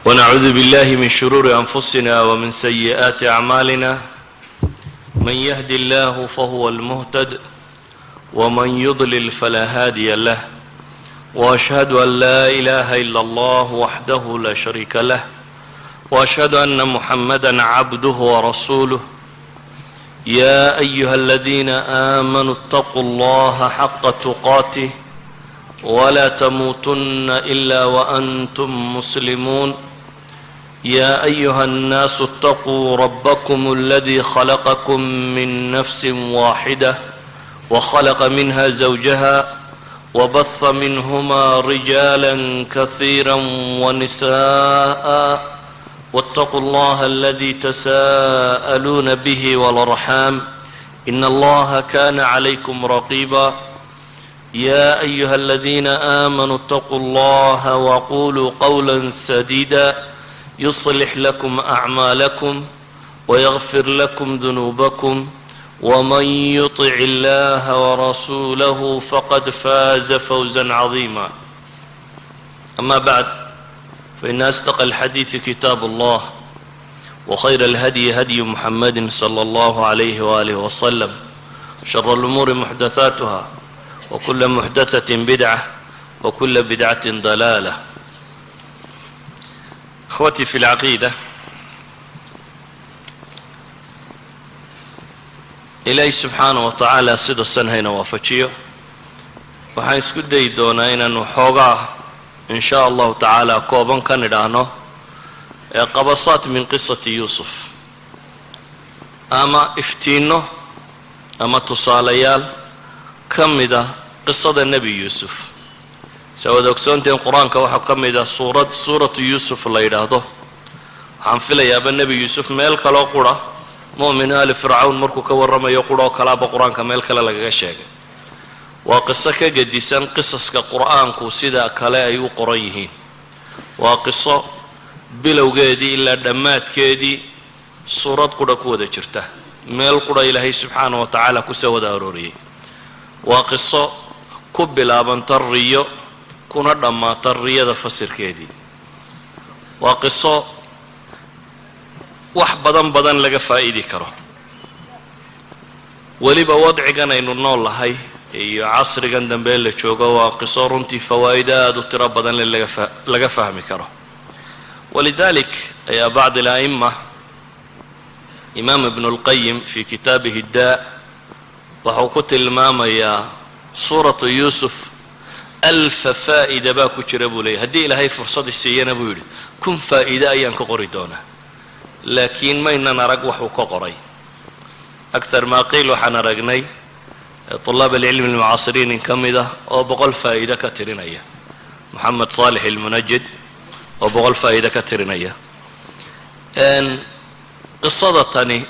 ونعوذ بالله من شرور أنفسنا ومن سيئات أعمالنا. من يهد الله فهو المهتد ومن يضلل فلا هادي له، وأشهد أن لا إله إلا الله وحده لا شريك له، وأشهد أن محمدا عبده ورسوله. يا أيها الذين آمنوا اتقوا الله حق تقاته ولا تموتن إلا وأنتم مسلمون. يا أيها الناس اتقوا ربكم الذي خلقكم من نفس واحدة وخلق منها زوجها وبث منهما رجالا كثيرا ونساء، واتقوا الله الذي تساءلون به والأرحام إن الله كان عليكم رقيبا. يا أيها الذين آمنوا اتقوا الله وقولوا قولا سديدا يصلح لكم أعمالكم ويغفر لكم ذنوبكم، ومن يطع الله ورسوله فقد فاز فوزا عظيما. أما بعد، فإن أصدق الحديث كتاب الله، وخير الهدي هدي محمد صلى الله عليه وآله وسلم، شر الأمور محدثاتها، وكل محدثة بدعة، وكل بدعة ضلالة. أخوتي في العقيدة، إلهي سبحانه وتعالى sida san hayna waafajiyo. waxaan isku dayi doonaa inaanu xoogaa in sha allahu tacaala kooban ka nidhaahno ee qabasaat min qisati yuusuf, ama iftiinno ama tusaalayaal ka mida qisada nebi yuusuf. sawaad ogsoonteen qur-aanka waxaa ka mida suuratu yuusuf la yidhaahdo. waxaan filayaaba nebi yuusuf meel kaloo qura mu'min aali fircawn markuu ka warramayo quroo kalaaba qur-aanka meel kale lagaga sheegay. waa qiso ka gedisan qisaska qur'aanku sida kale ay u qoran yihiin. waa qiso bilowgeedii ilaa dhammaadkeedii suurad qura ku wada jirta, meel qura ilaahay subxaana wa tacaala kusoo wada arooriyey. waa qiso ku bilaabanta riyo kuna dhammaata riyada fasirkeedii. waa qiso wax badan laga faa'idi karo. weliba wadcigan aynu nool lahay iyo casrigan dambe la joogo waa qiso runtii fawaa'ido aad u tiro badan laga fahmi karo. walidalik ayaa bacd ala'imma imaam ibnu اlqayim fi kitaabihi daa waxuu ku tilmaamayaa suuratu yuusuf alfa faa'ida baa ku jira buu leeyahy. haddii ilaahay fursadi siiyana buu yidhi 1000 faa'iide ayaan ka qori doonaa, laakiin maynan arag waxuu ka qoray. akthar maa qiil waxaan aragnay طulaab alcilmi almucaasiriin in ka mid ah oo 100 faa'iide ka tirinaya. moxamed saalix almunajid oo 100 faa'iide ka tirinaya. qisada tani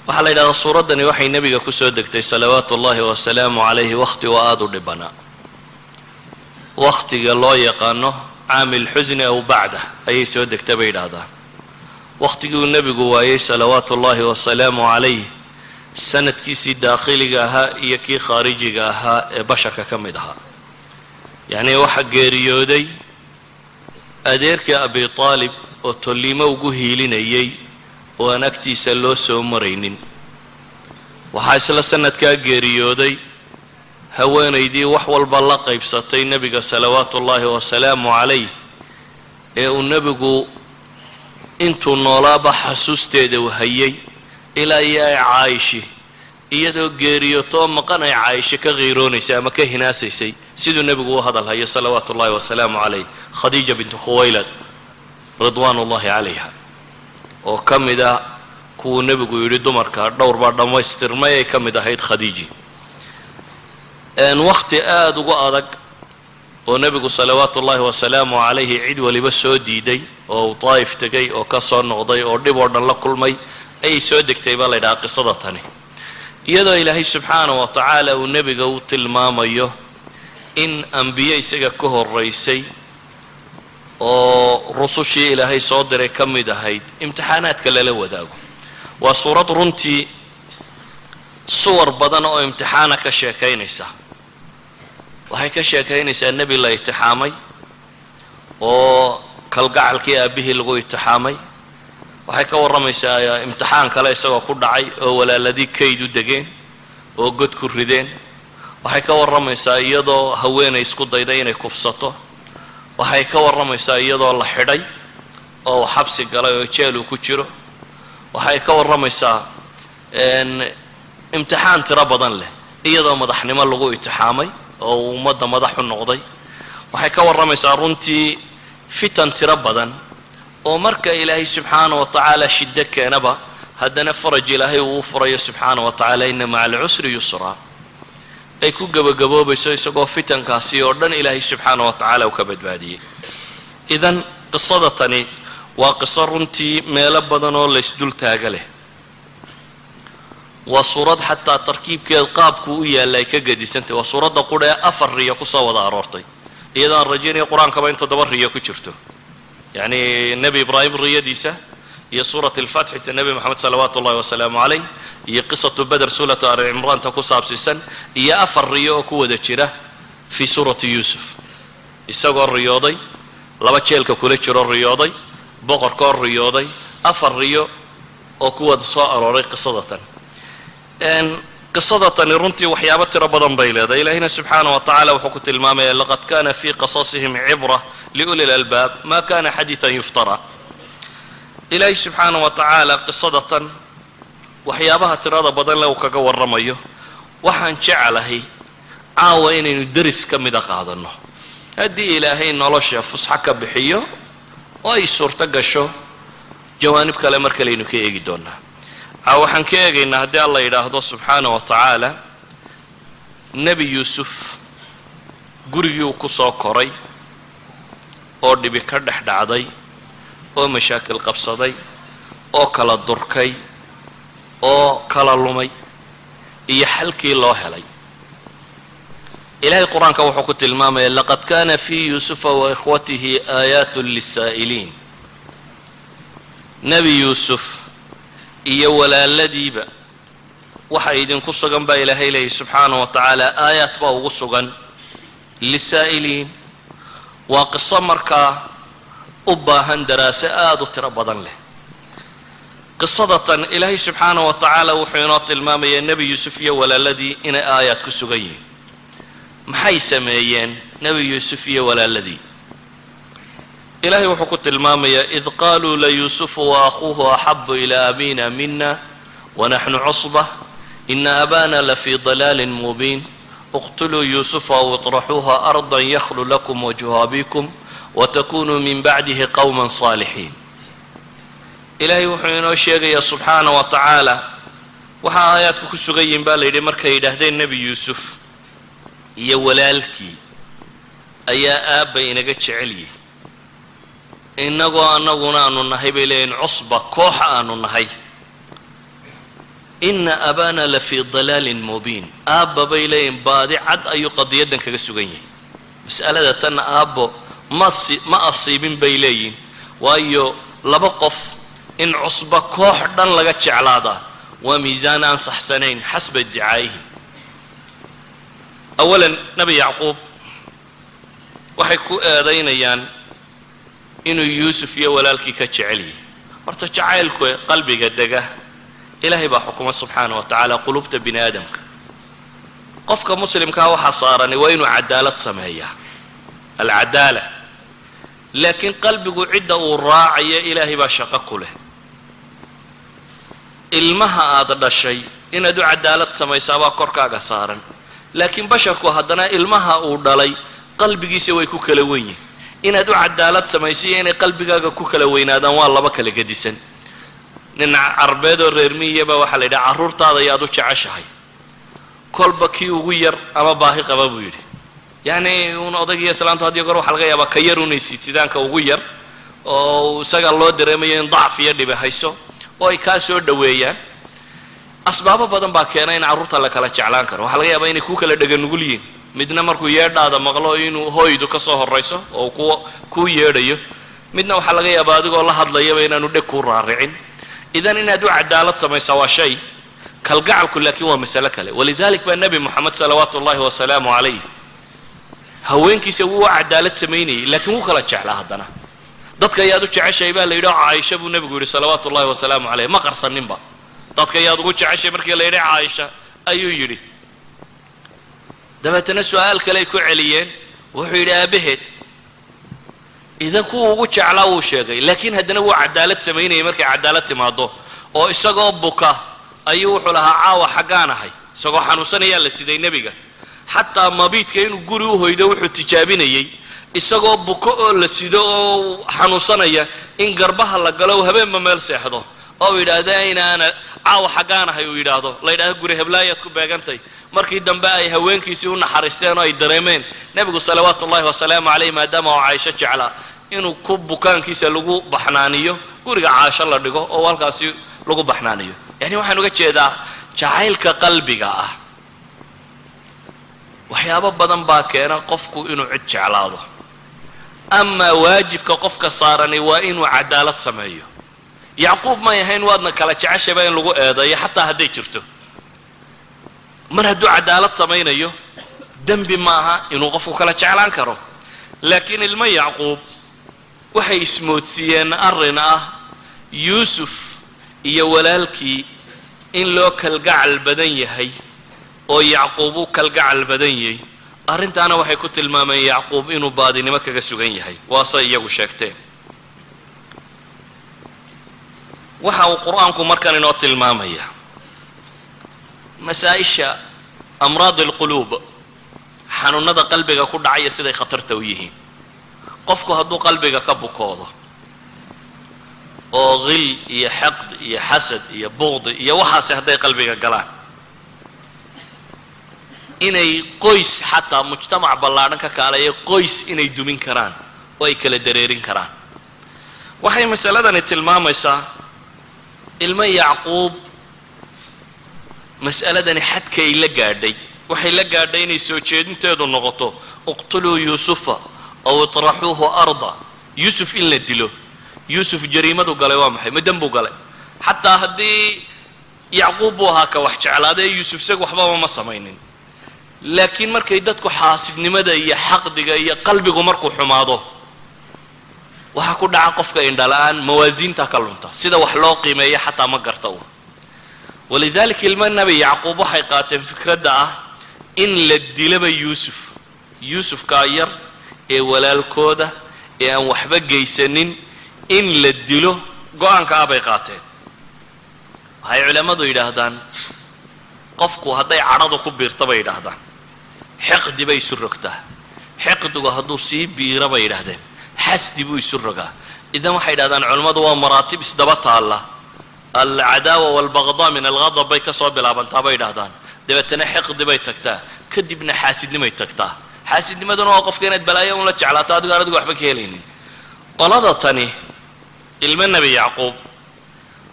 waxaa la yidhahdaa suuraddani waxay nebiga ku soo degtay salawaatu ullahi wasalaamu calayhi wakhti oo aada u dhibanaa. wakhtiga loo yaqaano caamil xusni aw bacdah ayay soo degtay bay yidhaahdaan. wakhtigii uu nebigu waayey salawaatu ullahi wasalaamu calayh sanadkiisii daakhiliga ahaa iyo kii khaarijiga ahaa ee basharka ka mid ahaa. yacnii waxaa geeriyooday adeerkii abi aalib oo tolliimo ugu hiilinayay oo aan agtiisa loo soo maraynin. waxaa isla sanadkaa geeriyooday haweenaydii wax walba la qaybsatay nebiga salawaatu ullaahi wasalaamu calayh ee uu nebigu intuu noolaaba xasuusteeda u hayay ilaa iyo ay caayishi iyadoo geeriyootoo maqan ay caayishi ka qiiroonaysay ama ka hinaasaysay siduu nebigu u hadal hayo salawaatu ullaahi wasalaamu calayh. khadiija bintu khuwaylad ridwaan ullaahi calayha oo ka mid ah kuwuu nebigu yidhi dumarka dhowr baa dhammaystirmay ay ka mid ahayd khadiiji. wakhti aada ugu adag oo nebigu salawaatu ullaahi wasalaamu calayhi cid waliba soo diiday oo uu daa'if tegay oo ka soo noqday oo dhib oo dhan la kulmay ayay soo degtay baa la ydhahaa qisada tani, iyadoo ilaahay subxaana wa tacaala uu nebiga u tilmaamayo in ambiye isaga ka horaysay oo rusushii ilaahay soo diray ka mid ahayd imtixaanaadka lala wadaago. waa suurad runtii suwar badan oo imtixaana ka sheekaynaysa. waxay ka sheekaynaysaa nebi la itixaamay oo kalgacalkii aabihii lagu itixaamay. waxay ka warramaysaa imtixaan kale isagoo ku dhacay oo walaaladii kayd u degeen oo god ku rideen. waxay ka warramaysaa iyadoo haweenay isku dayday inay kufsato. waxay ka warramaysaa iyadoo la xidhay oo xabsi galay oo jeel uu ku jiro. waxay ka warramaysaa imtixaan tiro badan leh iyadoo madaxnimo lagu itixaamay oo ummadda madax u noqday. waxay ka warramaysaa runtii fitan tiro badan oo marka ilaahay subxaanahu wa tacaala shiddo keenaba haddana faraj ilaahay uu furayo subxaanahu wa tacaala inna maca alcusri yusra ay ku gabagaboobayso isagoo fitankaasi oo dhan ilaahay subxaanahu wa tacaala uu ka badbaadiyey. idan qisada tani waa qiso runtii meelo badan oo laysdul taaga leh. waa suurad xataa tarkiibkeed qaabku u yaalla ay ka gedisantay. waa suuradda qudha ee 4 riyo kusoo wada aroortay iyadoo aan rajaynayo qur-aankaba in 7 riyo ku jirto. yacni nebi ibraahim riyadiisa iyo suurat alfatxi ta nebi moxamed salawaatu ullahi wasalaamu calayh iyo qisatu beder suuratu ali cimraanta ku saabsiisan iyo 4 riyo oo ku wada jira fii suurati yuusuf. isagoo riyooday, 2 jeelka kula jiro riyooday, boqorkoo riyooday, 4 riyo oo ku wada soo arooray qisadatan. qisada tani runtii waxyaabo tiro badan bay leedahay. ilaahina subxaanahu wa tacaala wuxuu ku tilmaamaya laqad kana fii qasasihim cibra liuli lalbaab ma kana xadiidan yuftara. ilaahay subxaanahu wa tacaala qisada tan waxyaabaha tirada badan le uu kaga warramayo waxaan jecelahay caawa inaynu deris ka mida qaadanno. haddii ilaahay nolosha fusxa ka bixiyo oo ay suurto gasho jawaanib kale mar kalaynu ka eegi doonaa. waxaan ka eegaynaa haddii alla yidhaahdo subxaanahu wa tacaala nebi yuusuf gurigii uu ku soo koray oo dhibi ka dhex dhacday oo mashaakil qabsaday oo kala durkay oo kala lumay iyo xalkii loo helay. ilaahay qur-aanka wuxuu ku tilmaamaya laqad kana fii yuusufa wa ikhwatihi aayaatun lisaa'iliin. nebi yuusuf iyo walaaladiiba waxa idinku sugan baa ilaahay leeyahy subxaanahu wa tacaala aayaad baa ugu sugan lisaa'iliin. waa qiso markaa u baahan daraaso aada u tiro badan leh. qisadatan ilaahay subxaanahu wa tacaala wuxuu inoo tilmaamayaa nebi yuusuf iyo walaaladii inay aayaad ku sugan yihiin. maxay sameeyeen nebi yuusuf iyo walaaladii? ilaahay wuxuu ku tilmaamayaa id qaaluu layuusufu waakhuuhu axabu ilaa abina mina wanaxnu cusba ina abana lafii dalaalin mubiin اqtuluu yuusufa aw iطraxuuha arda yakhlu lakum wajhu abikum watakunuu min bacdihi qowma صaalixiin. ilaahay wuxuu inoo sheegayaa subxaanaه wa tacaala waxaa aayaadku ku sugan yihin baa la yidhi markay yidhaahdeen nebi yuusuf iyo walaalkii ayaa aabba inaga jecel yihi innagoo annaguna aanu nahay bay leeyihin cusba koox aanu nahay. ina abana lafii dalaalin mubiin. aabba bay leeyihin baadi cad ayuu qadiyaddan kaga sugan yahay. mas'alada tanna aabbo ma asiibin bay leeyihin waayo 2 qof in cusba koox dhan laga jeclaadaa waa miisaan aan saxsanayn xasba iddicaa'ihim. awalan nebi yacquub waxay ku eedaynayaan inuu yuusuf iyo walaalkii ka jecel yahay. horta jacaylku qalbiga dega ilaahay baa xukuma subxaanahu wa tacaala qulubta bini aadamka. qofka muslimkaa waxaa saarani waa inuu cadaalad sameeyaa alcadaala. laakiin qalbigu cidda uu raacayo ilaahay baa shaqo ku leh. ilmaha aad dhashay inaad u cadaalad samaysaabaa korkaaga saaran. laakiin basharku haddana ilmaha uu dhalay qalbigiisa way ku kala wen yihin. inaad u cadaalad samaysiyo inay qalbigaaga ku kala weynaadaan waa 2 kala gedisan. nin carbeed oo reer miyaba waxaa la yidhaha carruurtaada ayaad u jeceshahay kolba kii ugu yar ama baahi qaba buu yidhi. yacni un odaygiiyo islaantu hadiyo goor waxa laga yaabaa ka yar unay siitidaanka ugu yar oo isaga loo dareemayo in dacf iyo dhibi hayso oo ay kaa soo dhoweeyaan. asbaabo badan baa keena in carruurta la kala jeclaan karo. waxaa laga yaabaa inay ku kala dheganugul yihiin. midna markuu yeedhaada maqlo inuu hooydu ka soo horrayso oo kuu yeedhayo. midna waxaa laga yaabaa adigoo la hadlayaba inaanu dheg kuu raaricin. idan inaad u cadaalad samaysaa waa shay. kalgacalku laakiin waa masalo kale. walidalik baa nebi moxamed salawaatu ullahi wasalaamu calayh haweenkiisa wuu cadaalad sameynayay laakiin wuu kala jeclaa haddana dadka ayaad u jeceshay baa la yidhi caaisha buu nebigu yidhi salawaatu ullahi wasalaamu calayh ma qarsaninba dadka ayaad ugu jeceshay markii la yidhi caaisha ayuu yidhi dabeetana su-aal kale ay ku celiyeen wuxuu yidhi aabaheed idan kuwa ugu jeclaa wuu sheegay laakiin haddana wuu cadaalad samaynayay markay cadaalad timaado oo isagoo buka ayuu wuxuu lahaa caawa xaggaan ahay isagoo xanuunsanayaa la siday nebiga xataa mabiidka inuu guri u hoydo wuxuu tijaabinayey isagoo buko oo la sido oo xanuunsanaya in garbaha la galo habeenba meel seexdo oo yidhaahda inaana caawa xaggaan ahay uu yidhaahdo la yidhahdo guri heblaayaad ku beegantay markii dambe ay haweenkiisii u naxariisteen oo ay dareemeen nebigu salawaatu ullahi wasalaamu calayh maadaama oo caaisho jeclaa inuu ku bukaankiisa lagu baxnaaniyo guriga caasho la dhigo oo halkaasi lagu baxnaaniyo yani waxaan uga jeedaa jacaylka qalbiga ah waxyaabo badan baa keena qofku inuu cid jeclaado amaa waajibka qofka saarani waa inuu cadaalad sameeyo yacquub may ahayn waadna kala jeceshaba in lagu eedayo xataa hadday jirto mar hadduu cadaalad samaynayo dembi maaha inuu qofku kala jeclaan karo laakiin ilmo yacquub waxay ismoodsiiyeen arrin ah yuusuf iyo walaalkii in loo kalgacal badan yahay oo yacquub u kalgacal badan yahay arrintaana waxay ku tilmaameen yacquub inuu baadinimo kaga sugan yahay waase iyagu sheegteen waxa uu qur-aanku markan inoo tilmaamaya masaa-isha amraad alquluub xanuunada qalbiga ku dhacaya siday khatarta u yihiin qofku hadduu qalbiga ka bukoodo oo qil iyo xaqd iyo xasad iyo buqdi iyo waxaasi hadday qalbiga galaan inay qoys xataa mujtamac ballaadhan ka kaalayo qoys inay dumin karaan oo ay kala dareerin karaan waxay masaladani tilmaamaysaa ilmo yacquub mas'aladani xadka ay la gaadhay waxay la gaadhay inay soo jeedinteedu noqoto uqtuluu yuusufa aw itraxuuhu arda yuusuf in la dilo yuusuf jariimadu galay waa maxay ma dembuu galay xataa haddii yacquub buu ahaa ka wax jeclaadee yuusuf isaga waxbaba ma samaynin laakiin markay dadku xaasidnimada iyo xaqdiga iyo qalbigu markuu xumaado waxaa ku dhaca qofka indhala-aan mawaasiinta ka lunta sida wax loo qiimeeya xataa ma garta u walidaalika ilmo nebi yacquub waxay qaateen fikradda ah in la dilaba yuusufkaa yar ee walaalkooda ee aan waxba geysanin in la dilo go-aanka ah bay qaateen waxay culammadu yidhaahdaan qofku hadday cadhadu ku biirta bay yidhaahdaan xiqdi bay isu rogtaa xiqdigu hadduu sii biira bay yidhaahdeen xasdi buu isu rogaa idan waxay yidhahdaan culammadu waa maraatib isdaba taalla alcadaawa waalbaqdaa min alghadab bay ka soo bilaabantaa bay yidhahdaan dabeetana xiqdi bay tagtaa kadibna xaasidnimay tagtaa xaasidnimaduna waa qofka inaad balaayo un la jeclaato adigo aan adigu waxba ka helaynin qolada tani ilmo nebi yacquub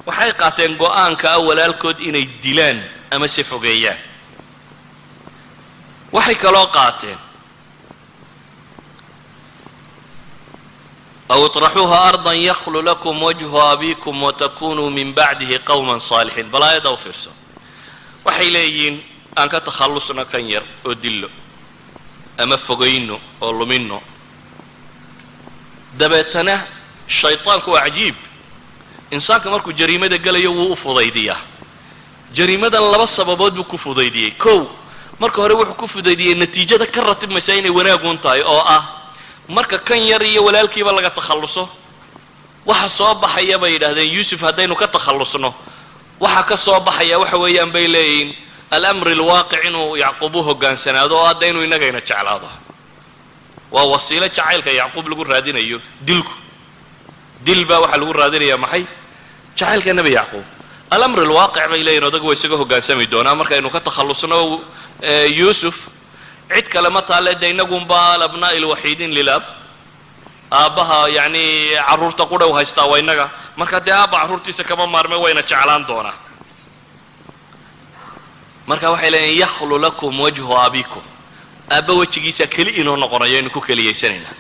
waxay qaateen go-aanka ah walaalkood inay dilaan ama se fogeeyaan waxay kaloo qaateen aw iطraxuuha ardan yakhlu lakum wajhu abikum watakunuu min bacdihi qawman saalixiin bal aayadda u fiirso waxay leeyihiin aan ka takhallusno kan yar oo dillo ama fogayno oo lumino dabeetana shayطaanku waa cajiib insaanka markuu jariimada gelayo wuu u fudaydiyaa jariimadan laba sababood buu ku fudaydiyey kow marka hore wuxuu ku fudaydiyey natiijada ka ratibmaysa inay wanaagun tahay oo ah marka kan yar iyo walaalkiiba laga takhalluso waxa soo baxaya bay yidhaahdeen yuusuf haddaynu ka takhallusno waxa ka soo baxaya waxa weeyaan bay leeyihiin alamri alwaaqic inuu yacquub u hogaansanaado oo hadda inuu innagayna jeclaado waa wasiilo jacaylka yacquub lagu raadinayo dilku dil baa waxaa lagu raadinayaa maxay jacaylka nebi yacquub alamri alwaaqic bay leeyihin odagu waa isaga hogaansami doonaa markaynu ka takhallusno yuusuf cid kale ma taale de inagunba alabnaa'i alwaxiidiin lilab aabbaha yacni carruurta qudhow haystaa waa innaga marka dee aabba carruurtiisa kama maarme wayna jeclaan doonaa marka waxay leeyihin yakhlu lakum wajhu abikum aabba wejigiisa keli inoo noqonayo aynu ku keliyaysanaynaa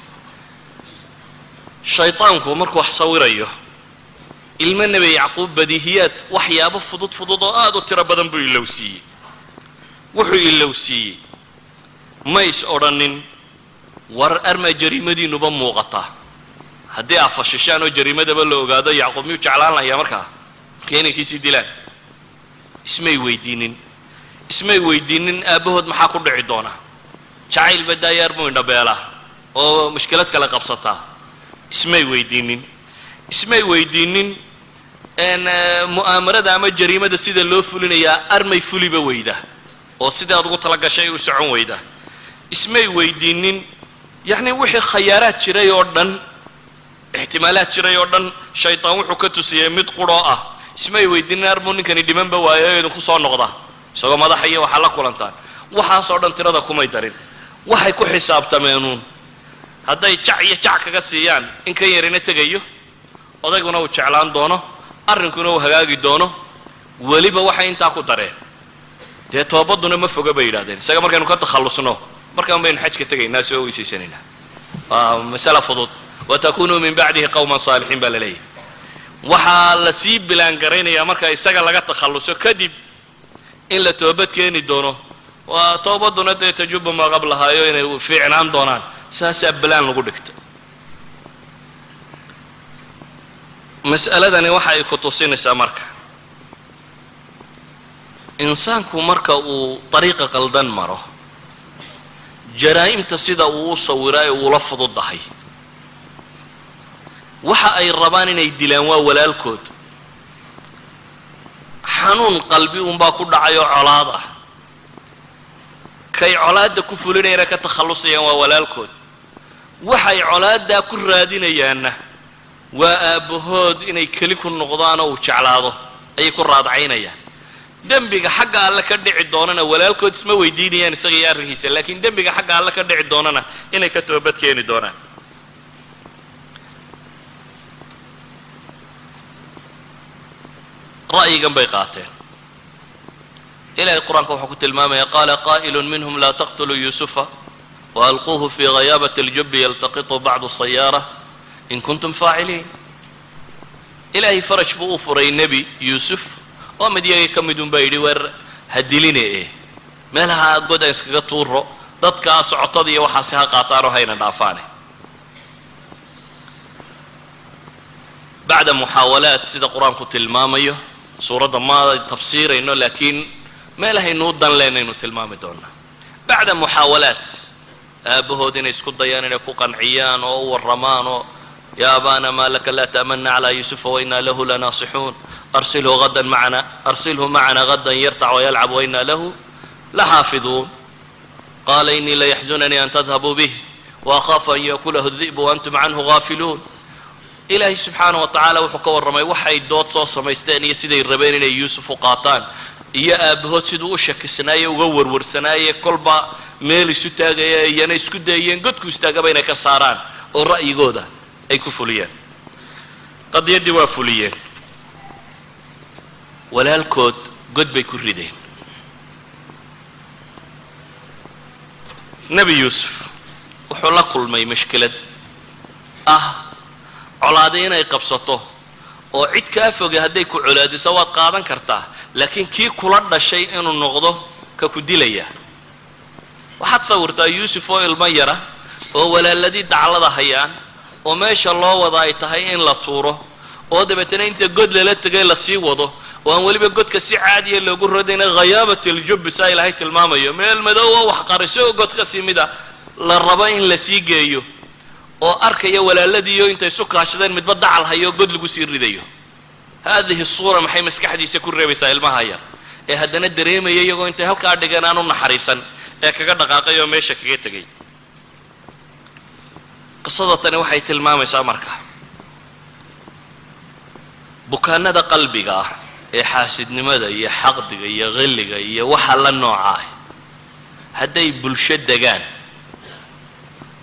shayطaanku markuu wax sawirayo ilmo nebi yacquub badiihiyaad waxyaabo fudud oo aad u tiro badan buu ilowsiiyey wuxuu ilowsiiyey ma is odhanin war arma jariimadiinuba muuqataa haddii afashishaan oo jariimadaba la ogaado yacquub miyuu jeclaan lahayaa markaa markay inankiisii dilaan ismay weydiinin aabbahood maxaa ku dhici doona jacayl badaayaar buu indhabeelaa oo mushkilad kale qabsataa ismay weydiinin mu'aamarada ama jariimada sida loo fulinayaa armay fuliba weyda oo sidii aad ugu tala gashay u socon weyda ismay weydiinin yacni wixii khayaaraad jiray oo dhan ixtimaalaad jiray oo dhan shaytaan wuxuu ka tusiyey mid quroo ah ismay weydiinin armuu ninkani dhimanba waayo idinku soo noqda isagoo madaxa iyo waxaa la kulantaan waxaasoo dhan tirada kumay darin waxay ku xisaabtameenuun hadday jac iyo jac kaga siiyaan in kan yarina tegayo odayguna uu jeclaan doono arrinkuna uu hagaagi doono weliba waxay intaa ku dareen dee toobaduna ma foga bay yidhahdeen isaga markaynu ka takhallusno markaan baynu xajka tegaynaa soo weysaysanaynaa waa masala fudud watakunuu min bacdihi qawman saalixiin baa la leeyahay waxaa la sii bilaan garaynayaa marka isaga laga takhalluso kadib in la toobad keeni doono waa toobaduna dee tajubu maa qablahaayo inay fiicnaan doonaan saasaa bilaan lagu dhigtay mas'aladani waxa ay ku tusinaysaa marka insaanku marka uu dariiqa qaldan maro jaraa'imta sida uu u sawiraa ee uula fududahay waxa ay rabaan inay dilaan waa walaalkood xanuun qalbi unbaa ku dhacay oo colaad ah kay colaadda ku fulinayana ka takhallusayaan waa walaalkood waxay colaaddaa ku raadinayaanna waa aabbahood inay keli ku noqdaanoo uu jeclaado ayay ku raadcaynayaan dembiga xagga alle ka dhici doonana walaalkood isma weydiinayaan isaga iyo arrinkiisa laakiin dembiga xagga alle ka dhici doonana inay ka toobad keeni doonaan ra'yigan bay qaateen ilaahay qur-aanka wuxuu ku tilmaamaya qaala qaa'ilun minhum laa taqtuluu yuusufa waalquuhu fii ghayaabati اljubbi yaltaqitu bacdu sayaara in kuntum faaciliin ilaahay faraj buu u furay nebi yuusuf oo midyagii ka midun baa yidhi weer ha diline meelaha god aan iskaga tuuro dadkaa socotada iyo waxaasi ha qaataanoo hayna dhaafaane bacda muxaawalaat sida qur-aanku tilmaamayo suuradda ma tafsiirayno laakiin meelahaynuu dan leenaynu tilmaami doonaa bacda muxaawalaat aabbahood inay isku dayaan inay ku qanciyaan oo u warramaan oo yaa abaana maa laka laa ta'manna calaa yuusufa wainaa lahu lanaasixuun arsilhu macana gadan yartac wayalcab wainaa lahu laxaafiduun qaala inii layaxzunanii an tadhabuu bih waakhaafu an yakulahu الdi'bu waantum canhu gaafiluun ilaahay subxaana wa tacaala wuxuu ka warramay waxay dood soo samaysteen iyo siday rabeen inay yuusuf u qaataan iyo aabbahood siduu u shakisnaaye uga warwarsanaaye kolba meel isu taagaya iyana isku dayeen godku istaagaba inay ka saaraan oo ra'yigooda ay ku fuliyeen qadiyaddii waa fuliyeen walaalkood god bay ku rideen nebi yuusuf wuxuu la kulmay mashkilad ah colaada inay qabsato oo cid kaa foge hadday ku colaadiso waad qaadan kartaa laakiin kii kula dhashay inuu noqdo ka ku dilaya waxaad sawirtaa yuusuf oo ilmo yara oo walaaladii daclada hayaan oo meesha loo wada ay tahay in la tuuro oo dabeetana inta god lala tegay la sii wado oo aan weliba godka si caadiya loogu rodayna khayaabat aljubbi saa ilaahay tilmaamayo meel madow oo wax qariso oo god ka sii mida la rabo in la sii geeyo oo arkaya walaaladiiyo intay isu kaashadeen midba dacal hayo god lagu sii ridayo haadihi suura maxay maskaxdiisa ku reebaysaa ilmaha yar ee haddana dareemaya iyagoo intay halkaa dhigeen aan u naxariisan ee kaga dhaqaaqay oo meesha kaga tegay qisada tani waxay tilmaamaysaa marka bukaanada qalbiga ah ee xaasidnimada iyo xaqdiga iyo qilliga iyo waxa la nooca ah hadday bulsho degaan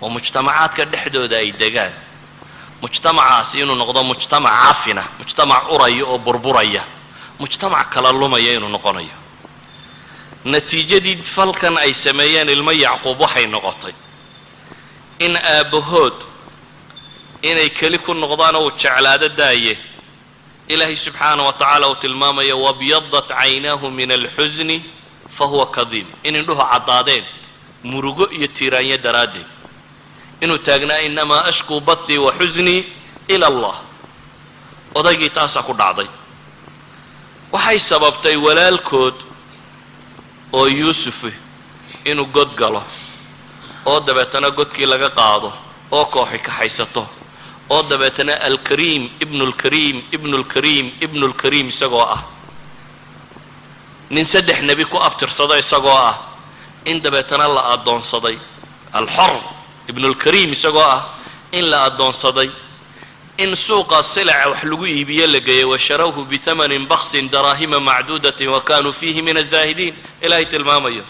oo mujtamacaadka dhexdooda ay degaan mujtamacaasi inuu noqdo mujtamac cafina mujtamac uraya oo burburaya mujtamac kala lumaya inuu noqonayo natiijadii falkan ay sameeyeen ilmo yacquub waxay noqotay in aabbahood inay keli ku noqdaan oo jeclaado daaye ilaahay subxaana wa tacaala uu tilmaamaya wabyadat caynaahu min alxusni fahuwa kadiim in indhuhu caddaadeen murugo iyo tiiraanyo daraaddeed inuu taagnaa inamaa ashkuu bathii wa xusnii ila allah. odaygii taasaa ku dhacday. waxay sababtay walaalkood oo yuusuf inuu god galo oo dabeetana godkii laga qaado oo kooxi kaxaysato oo dabeetana alkariim ibnulkariim ibnulkariim ibnulkariim isagoo ah nin 3 nebi ku abtirsada isagoo ah in dabeetana la addoonsaday alxor ibnulkariim isagoo ah in la addoonsaday in suuqa silaca wax lagu iibiyo la geeyay washarawhu bithamanin baksin daraahima macduudatin wa kaanuu fiihi min azaahidiin. ilaahay tilmaamayo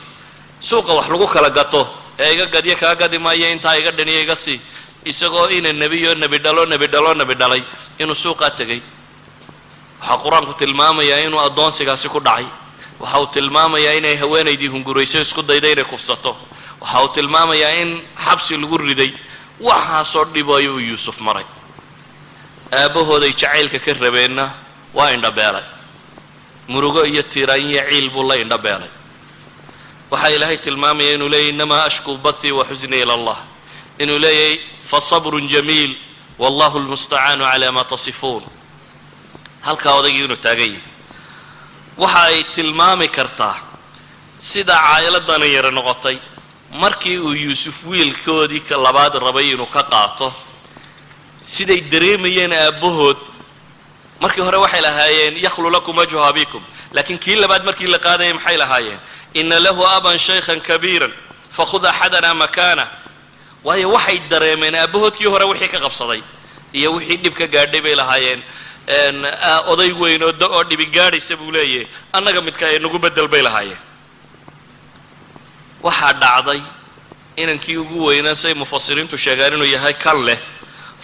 suuqa wax lagu kala gato ee iga gadyo kaa gadi maayo intaa iga dhaniyo iga sii isagoo ina nebiyo nebi dhalo nebi dhalo nebi dhalay inuu suuqaa tegay. waxaa qur-aanku tilmaamayaa inuu addoonsigaasi ku dhacay. waxa uu tilmaamayaa inay haweenaydii hungurayso isku dayday inay kufsato. waxa uu tilmaamayaa in xabsi lagu riday. waxaasoo dhibayo uu yuusuf maray. aabahooday jacaylka ka rabeenna waa indhabeelay. murugo iyo tiiraanyo ciil buu la indhabeelay. waxaa ilaahay tilmaamaya inuu leeyahy inamaa ashkuu bathii wa xusnii ila allah. inuu leeyahay fasabrun jamiil wallahu lmustacaanu calaa maa tasifuun. halkaa odaygii inuu taagan yahay waxa ay tilmaami kartaa sida caa'iladana yara noqotay markii uu yuusuf wiilkoodii ka labaad rabay inuu ka qaato siday dareemayeen aabbahood. markii hore waxay lahaayeen yakhlu lakum wajhu abiikum, laakiin kii labaad markii la qaadayay maxay lahaayeen ina lahu aban shaykhan kabiiran fakhud axadana makaana. waayo waxay dareemeen aabbahood kii hore wixii ka qabsaday iyo wixii dhib ka gaadhay bay lahaayeen oday weyn oo dhibi gaadhaysa buu leeyahay annaga midka ay nagu bedel bay lahaayeen. waxaa dhacday inankii ugu weynaa say mufasiriintu sheegaan inuu yahay kan leh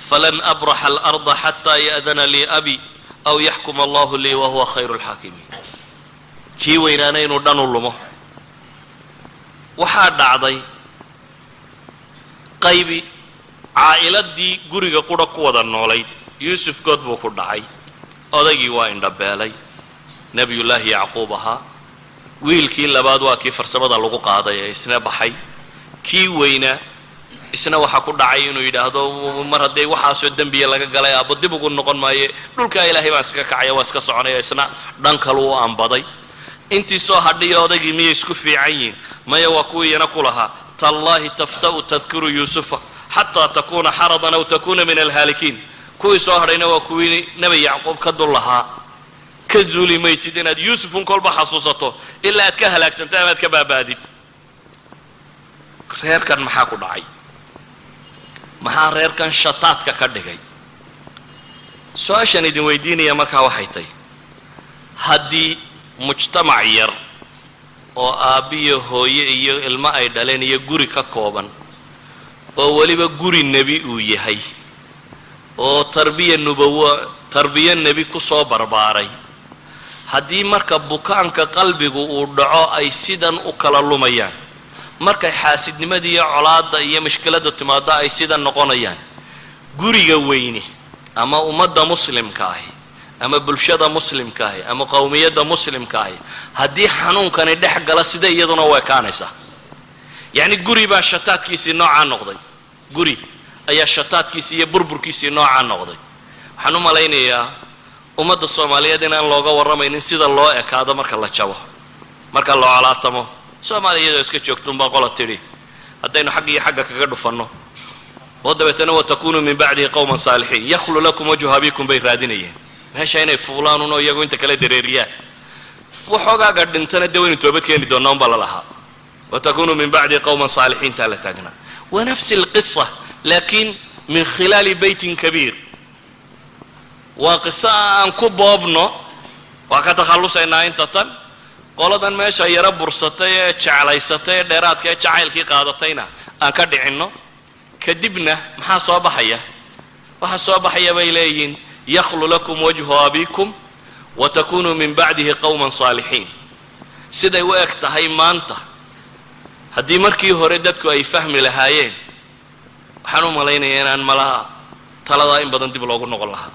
falan abraxa alarda xataa ya'dana lii abi aw yaxkuma allahu lii wahuwa khayru lxaakimiin. kii weynaana inuu dhan u lumo. waxaa dhacday qaybi caa'iladii guriga qura ku wada noolayd yuusuf good buu ku dhacay. odaygii waa indhabeelay nebiyullaahi yacquub ahaa. wiilkii labaad waa kii farsamada lagu qaaday ee isna baxay. kii weynaa isna waxaa ku dhacay inuu yidhaahdo mar hadday waxaasoo dembiya laga galay aabbo dib ugu noqon maaye dhulkaa ilaahay baan iska kacaya waa iska soconaya isna dhan kalu u ambaday. intii soo hadhiyo odaygii miyay isku fiican yihiin? maya waa kuwiiyana ku lahaa tallaahi tafta'u tadkuru yuusufa xataa takuuna xaradan aw takuuna min alhaalikiin. kuwii soo hadhayna waa kuwii nebi yacquub ka dul lahaa ka zuuli maysid inaad yuusufun kolba xasuusato ilaa aad ka halaagsanto amaad ka baaba'did. reerkan maxaa ku dhacay? maxaa reerkan shataadka ka dhigay? su-aashaan idin weydiinaya markaa waxay tahy haddii mujtamac yar oo aabbiyo hooye iyo ilmo ay dhaleen iyo guri ka kooban oo weliba guri nebi uu yahay oo tarbiya nebi ku soo barbaaray, haddii marka bukaanka qalbigu uu dhaco ay sidan u kala lumayaan, markay xaasidnimadii iyo colaadda iyo mushkiladdu timaado ay sidan noqonayaan, guriga weyne ama ummadda muslimka ahi ama bulshada muslimka ahi ama qowmiyadda muslimka ahi haddii xanuunkani dhex gala sida iyaduna u ekaanaysaa. yacni guri baa shataadkiisii noocaa noqday. guri ayaa shataadkiisii iyo burburkiisii noocaa noqday. waxaan u malaynayaa ummadda soomaaliyeed inaan looga warramaynin sida loo ekaado marka la jabo, marka loo colaatamo. soomaaliya iyadoo iska joogtuunbaa qola tidhi haddaynu xagg iyo xagga kaga dhufanno oo dabeetana watakunuu min bacdihi qowman saalixiin yakhlu lakum wajhu abiikum bay raadinayeen meesha inay fuulaanun oo iyagu inta kale dareeriyaan. waxoogaaga dhintana dee waynu toobad keeni doonnaa unbaa la lahaa watakunuu min bacdihi qowman saalixiintaa la taagnaa. wa nafsi alqisa laakiin min khilaali beytin kabiir. waa qiso aan ku boobno waa ka takhallusaynaa inta tan qoladan meesha yaro bursatay ee jeclaysatay ee dheeraadka ee jacaylkii qaadatayna aan ka dhicinno. kadibna maxaa soo baxaya? waxaa soo baxaya bay leeyihiin yakhlu lakum wajhu abiikum watakunuu min bacdihi qowman saalixiin. siday u eg tahay maanta haddii markii hore dadku ay fahmi lahaayeen waxaan u malaynayaa inaan malaha taladaa in badan dib loogu noqon lahaa.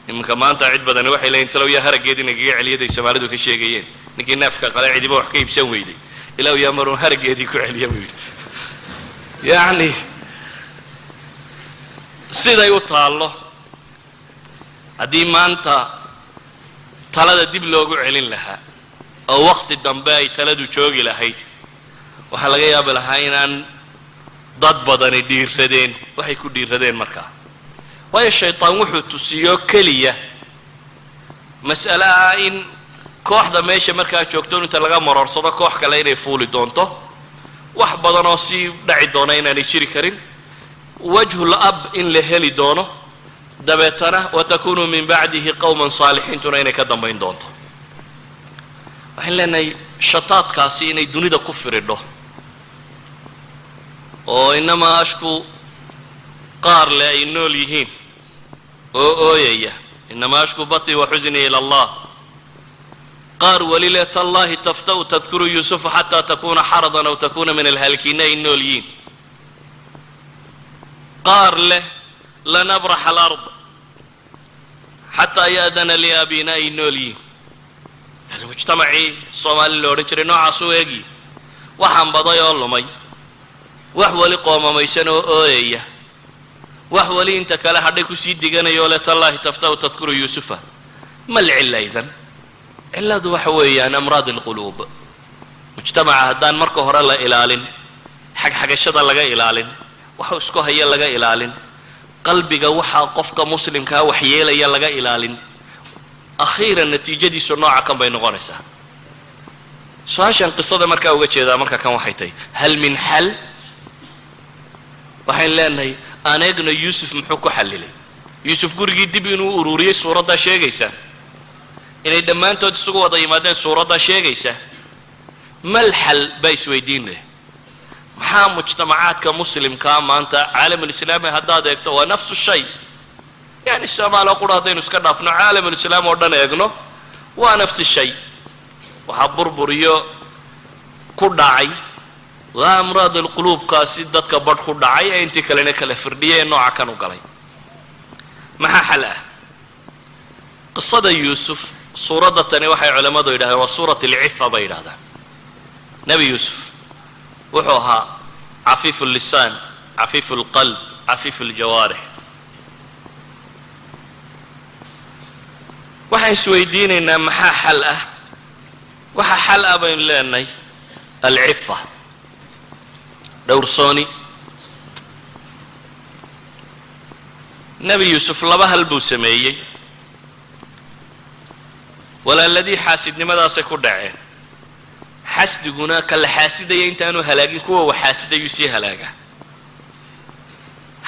iminka maanta cid badani waxay leeyihin talow yaa haraggeed inagaga celiyaday soomaalidu ka sheegayeen ninkii neefka qale cidiba wax ka iibsan weyday ilaahu yaa maruun haraggeedii ku celiya buu yidhi. yacni siday u taallo haddii maanta talada dib loogu celin lahaa oo waqti dambe ay taladu joogi lahayd waxaa laga yaabi lahaa inaan dad badani dhiiradeen waxay ku dhiiradeen markaa waayo shaytaan wuxuu tusiyo keliya mas'ale ah in kooxda meesha markaa joogto inta laga maroorsado koox kale inay fuuli doonto wax badan oo sii dhaci doona inaanay jiri karin wajhul ab in la heli doono dabeetana watakunu min bacdihi qawman saalixiintuna inay ka dambayn doonto waxaan leenahay shataadkaasi inay dunida ku firidho oo inamaa ashku qaar le ay nool yihiin oo ooyaya inamaa ashku bathi wa xusnii ila allah qaar weli le tallahi tafta'u tadkuru yuusufa xataa takuna xaradan aw takuna min alhaalikiina ay nool yihiin qaar leh lanabrax alard xataa ya'dana liabina ay nool yihiin yani mujtamacii soomaali lo odhan jiray noocaas u eegi waxaan baday oo lumay wax weli qoomamaysan oo ooyaya wax weli inta kale hadhay kusii diganayo le tallahi tafta'u tadkuru yuusufa ma lcilla idan cilladu waxa weeyaan amraad alquluub mujtamaca haddaan marka hore la ilaalin xagxagashada laga ilaalin waxa isku haya laga ilaalin qalbiga waxaa qofka muslimkaa waxyeelaya laga ilaalin akhiiran natiijadiisu nooca kan bay noqonaysaa su-aashaan qisada markaa uga jeedaa marka kan waxay tahay hal min xal waxayn leenahay aan eegno yuusuf muxuu ku xallilay yuusuf gurigii dib inuu ururiyey suuraddaa sheegaysaa inay dhammaantood isugu wada yimaadeen suuraddaa sheegaysa mal xal baa isweydiinaya maxaa mujtamacaadka muslimkaa maanta caalamulislaami haddaad eegto waa nafsu shay yani soomaaliya qura haddaynu iska dhaafno caalamulislaam oo dhan eegno waa nafsi shay waxaa burburiyo ku dhacay waa amraad alquluubkaasi dadka badh ku dhacay ee intii kalena kala firdhiyay ee nooca kan u galay maxaa xal ah qisada yuusuf suuradda tani waxay culammadu yidhahdeen waa suurat alcifa bay yidhahdaan nebi yuusuf wuxuu ahaa cafiifu llisaan cafiifu lqalb cafiifu ljawaarix waxaan isweydiinaynaa maxaa xal ah waxa xal ah baynu leenahay alcifa dhowrsooni nebi yuusuf laba hal buu sameeyey walaaladii xaasidnimadaasay ku dhaceen xasdiguna ka la xaasidaya intaanu halaagin kuwa wax xaasidayuu sii halaagaa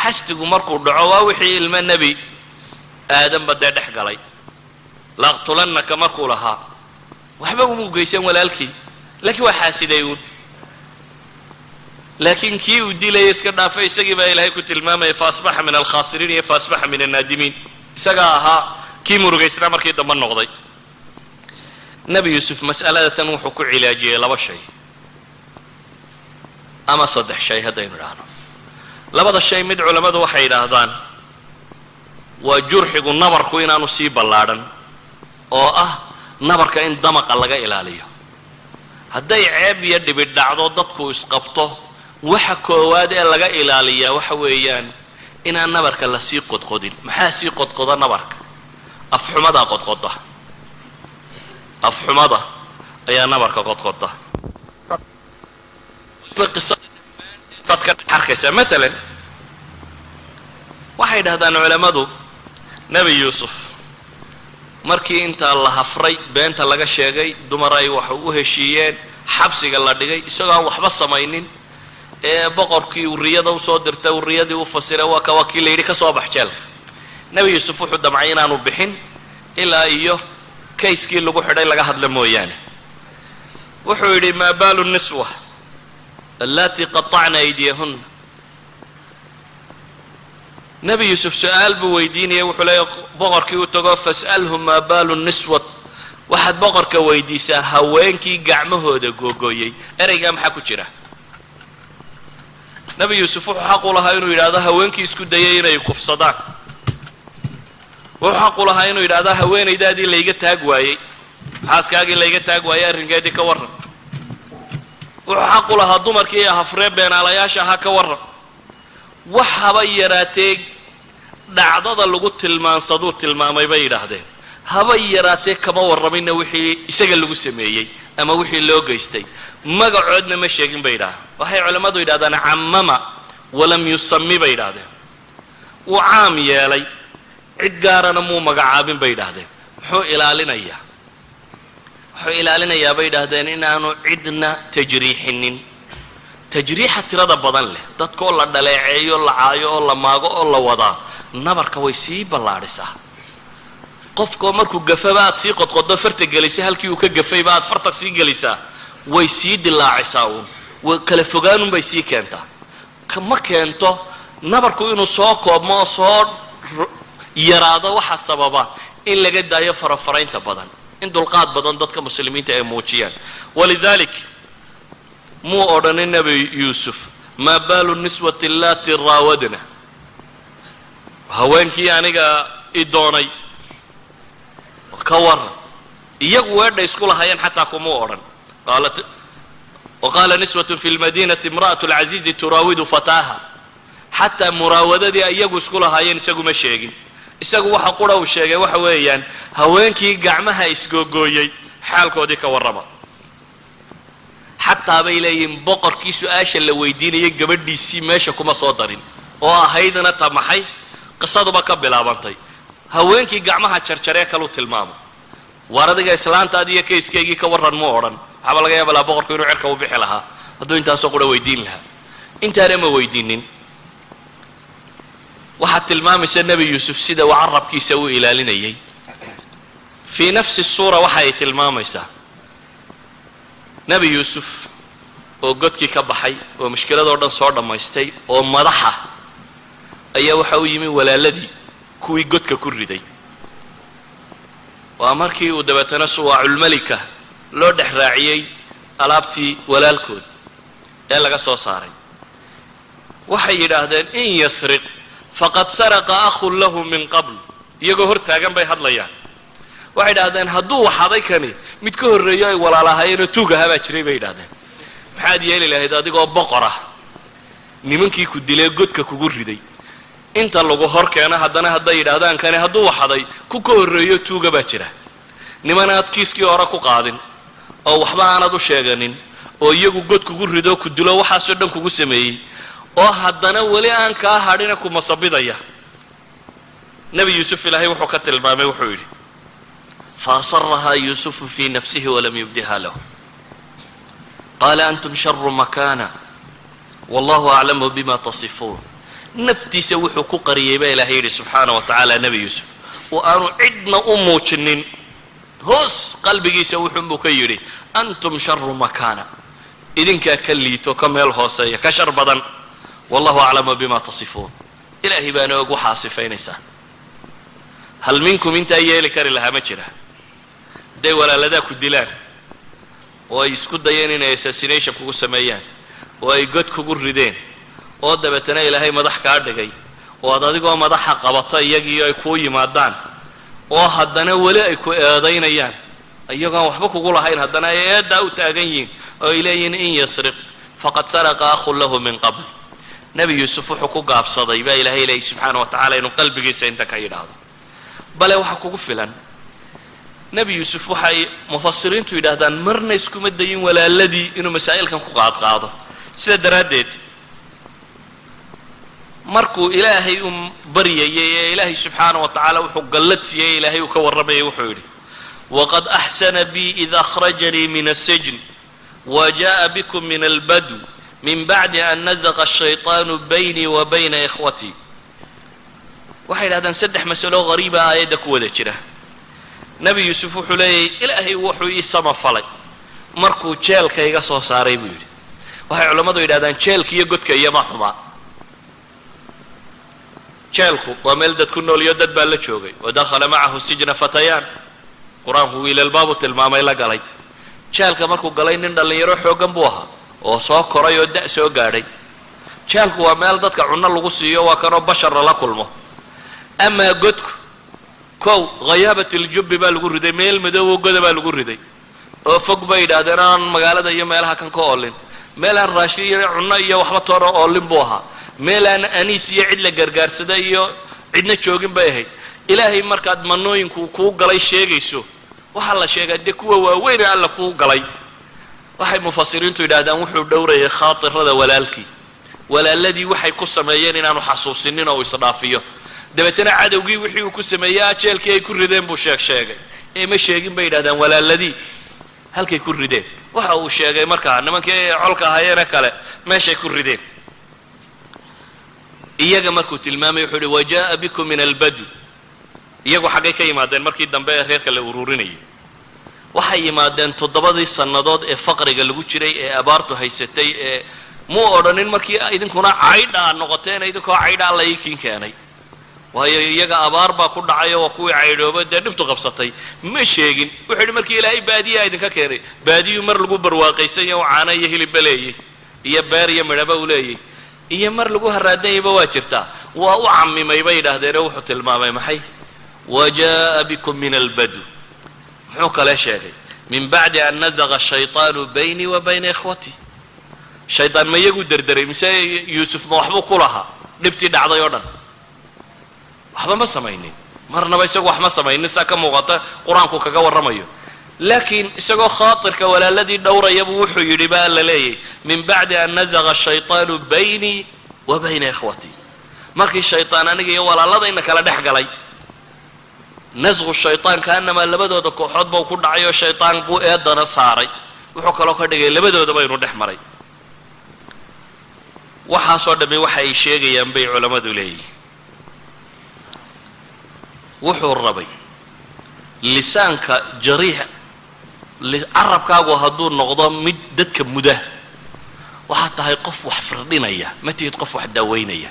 xasdigu markuu dhaco waa wixii ilmo nebi aadanba dee dhex galay laaqtulannaka markuu lahaa waxba uma geysan walaalkii laakiin waa xaasiday uun laakiin kii uu dilaya iska dhaafay isagii baa ilaahay ku tilmaamaya faasbaxa min alkhaasiriin iyo faasbaxa min annaadimiin isagaa ahaa kii murugaysnaa markii dambe noqday nebi yuusuf mas'alada tan wuxuu ku cilaajiyey laba shay ama saddex shay haddaynu idhaahno labada shay mid culammadu waxay yidhaahdaan waa jurxigu nabarku inaanu sii ballaadhan oo ah nabarka in damaqa laga ilaaliyo hadday ceeb iyo dhibid dhacdo dadku isqabto waxa koowaad ee laga ilaaliyaa waxa weeyaan inaan nabarka la sii qodqodin maxaa sii qodqoda nabarka afxumadaa qodqoda afxumada ayaa nabarka qodqoda dadka arkaysa maalan waxay dhahdaan culammadu nebi yuusuf markii intaa la hafray beenta laga sheegay dumar ay wax u heshiiyeen xabsiga la dhigay isagoo aan waxba samaynin ee boqorkii uriyada usoo dirtay uriyadii u fasiray waa ka wakiil la yidhi ka soo bax jeelka nebi yuusuf wuxuu damcay inaanu bixin ilaa iyo kayskii lagu xidhay laga hadla mooyaane wuxuu yidhi maa baalu niswa allatii qaطacna aydiyahunna nebi yuusuf su-aal buu weydiinaya wuxuu leeya boqorkii u tago fas'alhu maa baalu niswat waxaad boqorka weydiisaa haweenkii gacmahooda googooyey ereygaa maxaa ku jira nebi yuusuf wuxuu xaq u lahaa inuu yidhaahdo haweenkii isku dayay inay kufsadaan wuxuu xaq u lahaa inuu yidhaahdo haweenaydaadii layga taag waayey xaaskaagii layga taag waayey arrinkeedii ka warran wuxuu xaq u lahaa dumarkii hafree beenaalayaasha ahaa ka warran wax haba yaraatee dhacdada lagu tilmaansaduu tilmaamay bay yidhaahdeen haba yaraatee kama warramayna wixii isaga lagu sameeyey ama wixii loo geystay magacoodna ma sheegin bay yidhahdeen waxay culammadu yidhahdaan cammama walam yusami bay yidhahdeen wuu caam yeelay cid gaarana muu magacaabin bay yidhahdeen muxuu ilaalinayaa bay yidhaahdeen inaanu cidna tajriixinin tajriixa tirada badan leh dadkoo la dhaleeceeyo la caayo oo la maago oo la wadaa nabarka way sii ballaadhisaa qofkoo markuu gafaba aad sii qodqodo farta gelisay halkii uu ka gafayba aad farta sii gelisaa way sii dilaacisaa uun kala fogaanunbay sii keentaa ma keento nabarku inuu soo koobmo oo soo yaraado waxa sababa in laga daayo farafaraynta badan in dulqaad badan dadka muslimiinta ay muujiyaan walidalik muu odhanin nebi yuusuf maa baalu niswati allaati raawadna haweenkii aniga i doonay ka waran iyagu weedha isku lahaayeen xataa kumuu odhan وقال نسوة في المدينة امرأة العزيز تراود فتاها حتى مراوددي iyagu isku lahaayeen isagu ma sheegin isagu waxa qura uu sheegay waxa weeyaan haweenkii gacmaha isgoogooyay xaalkoodii ka warrama xataa bay leeyihiin boqorkii su-aasha la weydiinayay gabadhiisii meesha kuma soo darin oo ahaydna tamaxay qisaduba ka bilaabantay haweenkii gacmaha jarjaree kalu tilmaamo waar adiga islaantaadii iyo kayskaygii ka warran muu odhan waxaaba laga yaaba laha boqorku inuu cerka u bixi lahaa hadduu intaasoo qura weydiin lahaa intaana ma weydiinin waxaad tilmaamaysa nebi yuusuf sida uu carabkiisa u ilaalinayay fii nafsi suura waxa ay tilmaamaysaa nebi yuusuf oo godkii ka baxay oo mushkiladoo dhan soo dhammaystay oo madaxa ayaa waxa u yimi walaaladii kuwii godka ku riday waa markii uu dabeetana suwaaculmelika loo dhex raaciyey alaabtii walaalkood ee laga soo saaray waxay yidhaahdeen in yasriq faqad saraqa akhun lahu min qabl iyagoo hor taagan bay hadlayaan waxay yidhahdeen hadduu waxaday kani mid ka horreeyo ay walaalahaayeenoo tuug ahaa baa jiray bay yidhahdeen maxaad yeeli lahayd adigoo boqor ah nimankii ku dilee godka kugu riday inta lagu hor keeno haddana hadday yidhaahdaan kani hadduu waxaday ku ka horreeyo tuuga baa jira nimanaad kiiskii hore ku qaadin oo waxba aanad u sheeganin oo iyagu god kugu rido ku dilo waxaasoo dhan kugu sameeyey oo haddana weli aan kaa hadhina ku masabidaya nebi yuusuf ilaahay wuxuu ka tilmaamay wuxuu yidhi faasarahaa yuusufu fii nafsihi walam yubdiha lahu qaala antum sharu makaana wallahu aclamu bima tasifuun naftiisa wuxuu ku qariyey baa ilaahay yidhi subxaana wa tacaala nebi yuusuf oo aanu cidna u muujinin hoos qalbigiisa wuxuunbuu ka yidhi antum sharu makaana idinkaa ka liito ka meel hooseeya ka shar badan wallahu aclamu bima tasifuun ilaahay baana og waxaa sifaynaysaa hal minkum intaa yeeli kari lahaa ma jira hadday walaaladaa ku dilaan oo ay isku dayeen inay assassination kugu sameeyaan oo ay god kugu rideen oo dabeetana ilaahay madax kaa dhigay oo ad adigoo madaxa qabata iyagii ay kuu yimaadaan oo haddana weli ay ku eedaynayaan iyagoon waxba kugu lahayn haddana ay eeddaa u taagan yihiin oo ay leeyihiin in yasriq faqad saraqa akhun lahu min qabl nebi yuusuf wuxuu ku gaabsaday baa ilaahay leeyay subxaana wa tacala inuu qalbigiisa inta ka yidhaahdo bale waxa kugu filan nebi yuusuf waxay mufasiriintu yidhaahdaan marna iskuma dayin walaaladii inuu masaa'ilkan ku qaadqaado sida daraaddeed markuu ilaahay u baryayay ee ilaahay subxaana wa tacaala wuxuu gallad siiyey ilaahay uu ka warramayay wuxuu yidhi waqad axsana bii id akhrajanii min asijn wajaءa bikum min albadw min bacdi an nazaqa ashayطaanu baynii wa bayna ikhwatii waxay yidhahdaan saddex masalo hariiba aayadda ku wada jira nebi yuusuf wuxuu leeyahay ilaahay wuxuu ii samafalay markuu jeelka iga soo saaray buu yidhi waxay culammadu yidhahdaan jeelka iyo godka iyoma xumaa jeelku waa meel dad ku nool iyo dad baa la joogay wadakhala macahu sijna fatayaan qur-aanku wiilalbaabu tilmaamay la galay jeelka markuu galay nin dhallinyaro xooggan buu ahaa oo soo koray oo da' soo gaadhay jeelku waa meel dadka cunno lagu siiyo waa kanoo bashar lala kulmo amaa godku kow khayaabat iljubbi baa lagu riday meel madoobo goda baa lagu riday oo fog bay yidhaahdeen aan magaalada iyo meelaha kan ka oolin meel aan raashin iyo cunno iyo waxba toona oolin buu ahaa meel aan aniis iyo cid la gargaarsada iyo cidna joogin bay ahayd ilaahay markaad manooyinku kuu galay sheegayso waxa la sheegay de kuwa waaweyn alla kuu galay waxay mufasiriintu yidhaahdaan wuxuu dhowrayay khaatirada walaalkii walaaladii waxay ku sameeyeen inaanu xasuusinin oo isdhaafiyo dabeetana cadowgii wixii uu ku sameeyay ajeelkii ay ku rideen buu sheegay ee ma sheegin bay yidhahdaan walaaladii halkay ku rideen waxa uu sheegay markaa nimankii colka ahaayeen kale meeshay ku rideen iyaga markuu tilmaamay wuxuu yidhi wajaa bikum min albadu iyagu xaggay ka yimaadeen markii dambe ee reerka la ururinayay waxay yimaadeen 7 sannadood ee faqriga lagu jiray ee abaartu haysatay ee muu odhanin markii idinkuna caydha noqoteen idinkoo caydha la iikin keenay waayo iyaga abaar baa ku dhacay oo kuwii caydhooba dee dhibtu qabsatay ma sheegin wuxuu yidhi markii ilaahay baadiyaa idinka keenay baadiyu mar lagu barwaaqaysan yahay oo caana iyo hilibba leeyay iyo beer iyo midhaba u leeyay iyo mar lagu haraadanyayba waa jirtaa waa u camimay bay yidhaahdeen oo wuxuu tilmaamay maxay wajaa bikum min albadu muxuu kale sheegay min bacdi an nazaga shayطaanu baynii wa bayna ikhwatii shaydaan ma iyagu derderay mise yuusuf ma waxbuu ku lahaa dhibtii dhacday oo dhan waxba ma samaynin marnaba isagu wax ma samaynin saa ka muuqata qur-aanku kaga warramayo laakiin isagoo khaatirka walaaladii dhowrayabuu wuxuu yidhi baa la leeyay min bacdi an nazaga shayطaanu baynii wa bayna ikhwatii markii shayطaan aniga iyo walaaladayna kala dhex galay nasqu shayطaan kaanamaa labadooda kooxood bau ku dhacay oo shayطaan buu eedana saaray wuxuu kaloo ka dhigay labadoodaba inuu dhex maray waxaasoo dhammi waxa ay sheegayaan bay culammadu leeyihin wuxuu rabay lisaanka jariix carabkaagu hadduu noqdo mid dadka muda waxaad tahay qof wax firdhinaya ma tihid qof wax daaweynaya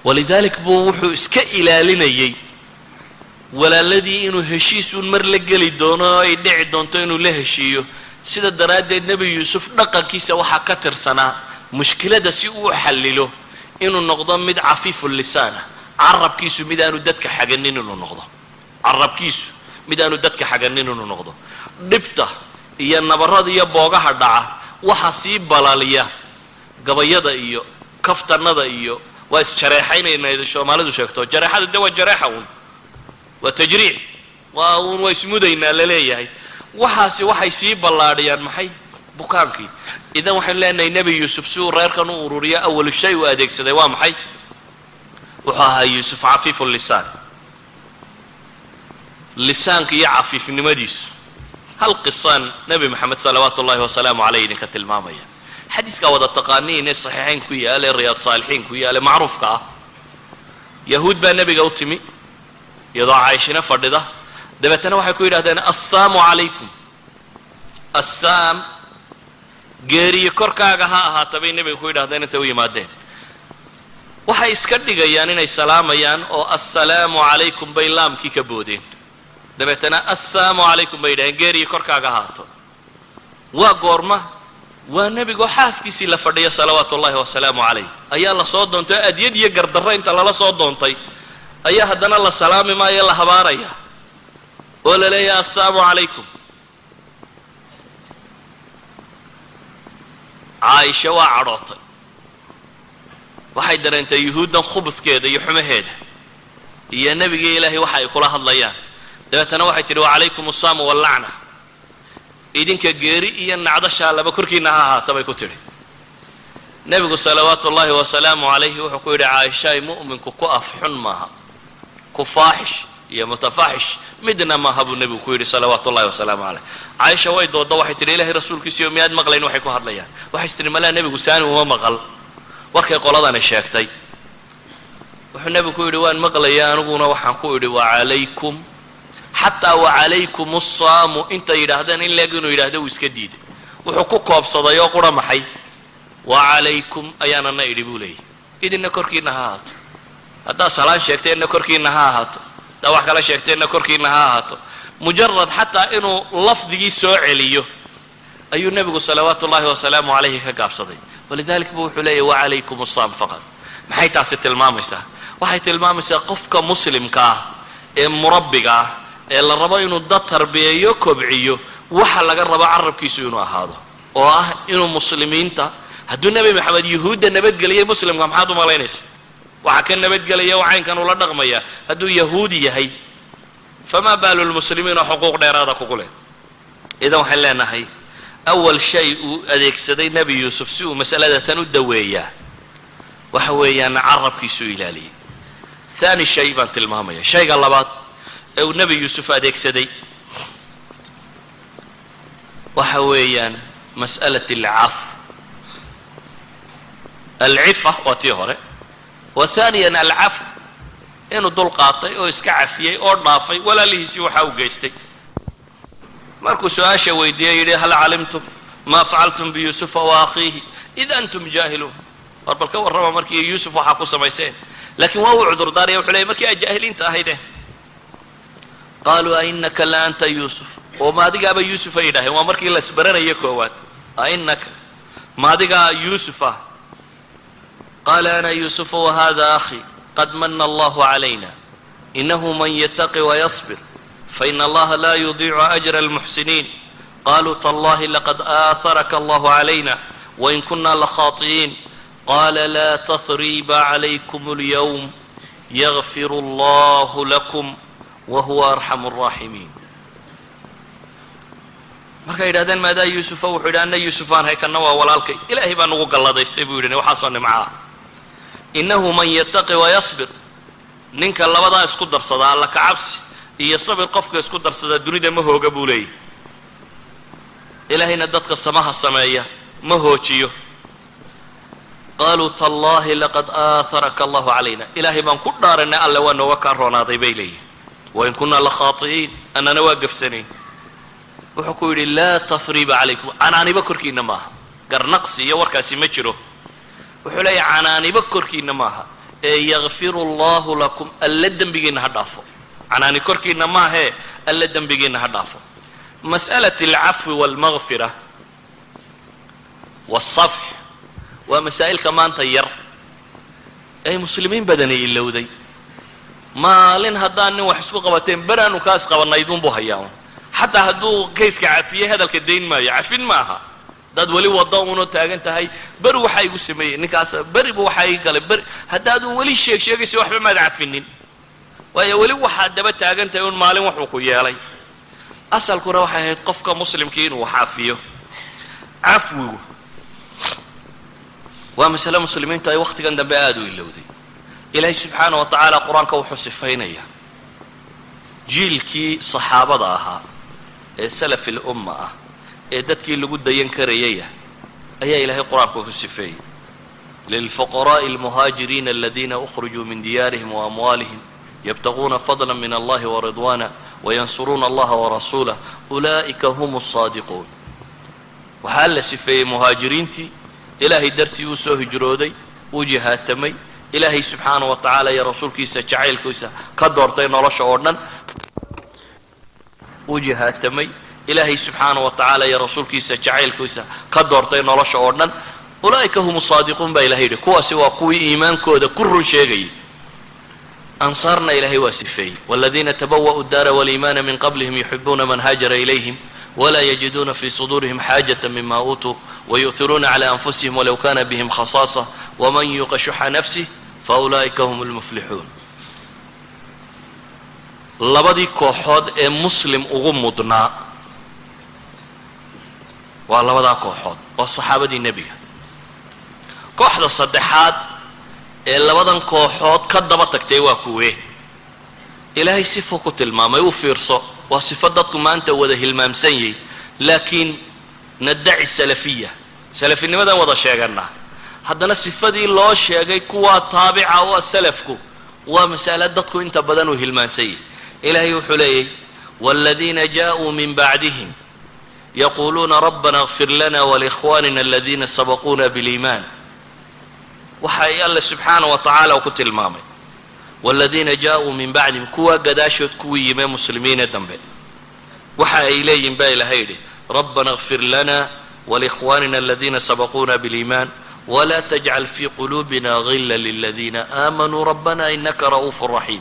walidalik buu wuxuu iska ilaalinayay walaaladii inuu heshiisuun mar la geli doono oo ay dhici doonto inuu la heshiiyo sida daraaddeed nebi yuusuf dhaqankiisa waxaa ka tirsanaa mushkilada si uu xallilo inuu noqdo mid cafiifu lisaana carabkiisu mid aanu dadka xaganin inuu noqdo carabkiisu mid aanu dadka xaganin inuu noqdo dhibta iyo nabarada iyo boogaha dhaca waxa sii balaliya gabayada iyo kaftanada iyo waa isjareexaynayna Soomaalidu sheegto jareexada de waa jareexa waa tajriix waa ismudaynaa la leeyahay waxaasi waxay sii ballaadhiyaan maxay bukaankii idan waxaan leenahay nabi yuusuf suu reerkan u ururiya awal shay uu adeegsaday waa maxay wuxuu ahaa yuusuf cafiifu lisaan lisaanka iyo cafiifnimadiisu hal qisaan nabi maxamed salawaatu ullahi wasalaamu calayhi idinka tilmaamaya xadiidka wada taqaaniin ee saxiixayn ku yaala riyaad saalixiin ku yaala macruufka ah yahuud baa nabiga u timi iyadoo caayishina fadhida dabeetana waxay ku yidhahdeen assaamu calaykum assaam geeriyo korkaaga ha ahaata bay nebiga ku yidhahdeen intay u yimaadeen waxay iska dhigayaan inay salaamayaan oo assalaamu calaykum bay laamkii ka boodeen dabeetana assaamu calaykum bay yidhahdeen geeriyo korkaaga ahaato waa goorma waa nebigoo xaaskiisii la fadhiya salawaatu ullahi wasalaamu calayh ayaa la soo doontay adyad iyo gardarro inta lala soo doontay ayaa haddana la salaami maayo la habaaraya oo la leeyahay assalaamu calaykum caaisha waa cadhootay waxay dareentay yuhuuddan khubudkeeda iyo xumaheeda iyo nebigii ilaahay waxa ay kula hadlayaan dabeetana waxay tidhi wacalaykum assaamu wallacna idinka geeri iyo nacdashaa laba korkiina ha ahaata bay ku tidhi nebigu salawaatu ullahi wasalaamu calayhi wuxuu ku yidhi caaishaay mu'minku ku af xun maaha ku faaxish iyo mutafaaxish midna maaha buu nebigu ku yidhi salawaatu ullahi wasalaamu calayh caaisha way dooddo waxay tidhi ilaahay rasuulkiisiiyo miyaad maqlayn waxay ku hadlayaan waxay tidhi malaa nebigu saani uma maqal warkay qoladani sheegtay wuxuu nebigu ku yidhi waan maqlaya aniguna waxaan ku idhi wacalaykum xataa wacalaykum assaamu intay yidhaahdeen in leeg inuu yidhaahdo wuu iska diiday wuxuu ku koobsaday oo qura maxay wacalaykum ayaanana idhi buu leeyahy idinna korkiina ha ahaato haddaad salaan sheegteenna korkiina ha ahaato haddaad wax kala sheegteenna korkiina ha ahaato mujarad xataa inuu lafdigii soo celiyo ayuu nebigu salawaatu ullahi wasalaamu calayhi ka gaabsaday walidalik buu wuxuu leeyahy wacalaykum assaam faqad maxay taasi tilmaamaysaa waxay tilmaamaysaa qofka muslimka ah ee murabbiga ah ee la rabo inuu dad tarbiyeeyo kobciyo waxa laga rabo carabkiisu inuu ahaado oo ah inuu muslimiinta hadduu nebi maxamed yuhuudda nabadgeliyay muslimka maxaad u malaynaysa waxa ka nabadgelaya wacaynkan ula dhaqmaya hadduu yahuudi yahay fama baalu lmuslimiina xuquuq dheeraada kugu leh idan waxaan leenahay awal shay uu adeegsaday nebi yuusuf si uu mas'alada tan u daweeyaa waxa weeyaan carabkiisu ilaaliyay ثاني شيء بان tilmaamaya shayga labaad ee uu nebi yuusuf adeegsaday waxa weeyaan mas'alat alcaf alcifa waa tii hore وثانيا العفو inuu dul qaatay oo iska cafiyey oo dhaafay walaalihiisii waxa uu geystay markuu su-aasha weydiiyey yidhi hal calimtum ma facaltum biyuusufa wa akhiihi id antum jaahiluun war bal ka warrama markii yuusuf waxaa ku samayseen laakiin waa uu cudurdaaraya wuxuu leeyay markii ay jaahiliinta ahaydeen qaaluu ainaka la anta yuusuf oo ma adigaaba yuusuf ay yidhaaheen waa markii la isbaranaya koowaad ainaka ma adigaa yuusufa qaala ana yuusufa wahada akhi qad mana allahu calayna inahu man yataqi wayasbir faina allaha la yudiicu ajra almuxsiniin qaluu tallahi laqad aaharaka allahu calayna wain kuna lakhaati'iin قال لا تثريب عليكم اليوم يغفر الله لكم وهو أرحم الراحمين markay yidhahdeen maadaa yuusufa wuxuu yidhi anna yuusufaan haykanna waa walaalkay ilaahay baa nagu galladaystay buu yidhi waxaasoo nimcaa innahu man yattaqi wayasbir ninka labadaa isku darsada alla ka cabsi iyo sabir qofka isku darsada dunida ma hooga buu leeyahy ilaahayna dadka samaha sameeya ma hoojiyo qaaluu tallahi laqad aaharaka allahu calayna ilaahay baan ku dhaaranay alle waa nooga kaa roonaaday bay leeyihin wain kunaa lakhaati'iin annana waa gafsanayn wuxuu ku yidhi laa tasriiba calaykum canaaniba korkiinna maaha garnaqsi iyo warkaasi ma jiro wuxuu leeyahay canaaniba korkiinna maaha ee yakfiru allahu lakum alle dembigiinna ha dhaafo canaani korkiinna maahee alle dembigiinna ha dhaafo mas'alat alcafwi waalmagfira waalsafx waa masaa'ilka maanta yar ay muslimiin badani ilowday maalin haddaan nin wax isku qabateen beraanu kaas qabanaydunbuu hayaa xataa hadduu kayska cafiyey hadalka dayn maayo cafin maaha dad weli wada uuna taagan tahay beri waxaa igu sameeyey ninkaas beriba waxaa ii galay beri haddaadun weli sheegaysa waxba maad cafinin waayo weli waxaad daba taagan tahay un maalin waxuu ku yeelay asalkuna waxay ahayd qofka muslimkii inuu wax cafiyo cafwigu waa masale muslimiintu ay wakhtigan dambe aada u ilowday ilaahay subxaana wa tacaala qur-aanka wuxuu sifaynaya jiilkii saxaabada ahaa ee salafi lumma ah ee dadkii lagu dayan karayaya ayaa ilaahay qur-aanka ku sifeeyey lilfuqaraa'i almuhaajiriina aladiina ukhrijuu min diyaarihim waamwaalihim yabtaguuna fadla min allahi waridwaana wayansuruuna allaha warasuulah ulaa'ika hum asaadiquun waxaa la sifeeyey muhaajiriintii ilaahay dartii uu soo hijrooday uu jihaatamay ilaahay subxaana wa tacaala iyo rasuulkiisa jacaylkiisa ka doortay nolosha oo dhan uu jihaatamay ilaahay subxaana wa tacaala iyo rasuulkiisa jacaylkiisa ka doortay nolosha oo dhan ulaa'ika hum saadiquun baa ilahay yidhi kuwaasi waa kuwii iimaankooda ku run sheegayay ansaarna ilaahay waa sifeeyey waladiina tabawa'u daara waliimaana min qablihim yuxibuuna man haajara ilayhim ولا يجدون في صدورهم حاجة مما أوتوا ويؤثرون على أنفسهم ولو كان بهم خصاصة ومن يوق شح نفسه فأولئك هم المفلحون labadii kooxood ee muslim ugu mudnaa waa labadaa kooxood waa saxaabadii nebiga kooxda saddexaad ee labadan kooxood ka daba tagtay waa kuwee ilaahay sifo ku tilmaamay u fiirso waa sifo dadku maanta wada hilmaamsan yahay laakiin naddaci salafiya salafinimadan wada sheeganaa haddana sifadii loo sheegay kuwaa taabica waa salafku waa mas'ale dadku inta badan uu hilmaansan yahay ilaahay wuxuu leeyahy waaladiina jaaءuu min bacdihim yaquuluuna rabbana اغfir lana walikhwanina aladiina sabaquuna biliimaan waxay alle subxaana wa tacaala ku tilmaamay waaladiina jaaءuu min bacdihim kuwaa gadaashood kuwii yimee muslimiine dambe waxa ay leeyihin baa ilahay yidhi rabbana اغfir lana walikhwanina aladiina sabaquuna biliimaan wla tajcal fii quluubina gila liladiina aamanuu rabbana inaka ra'uufu raxiim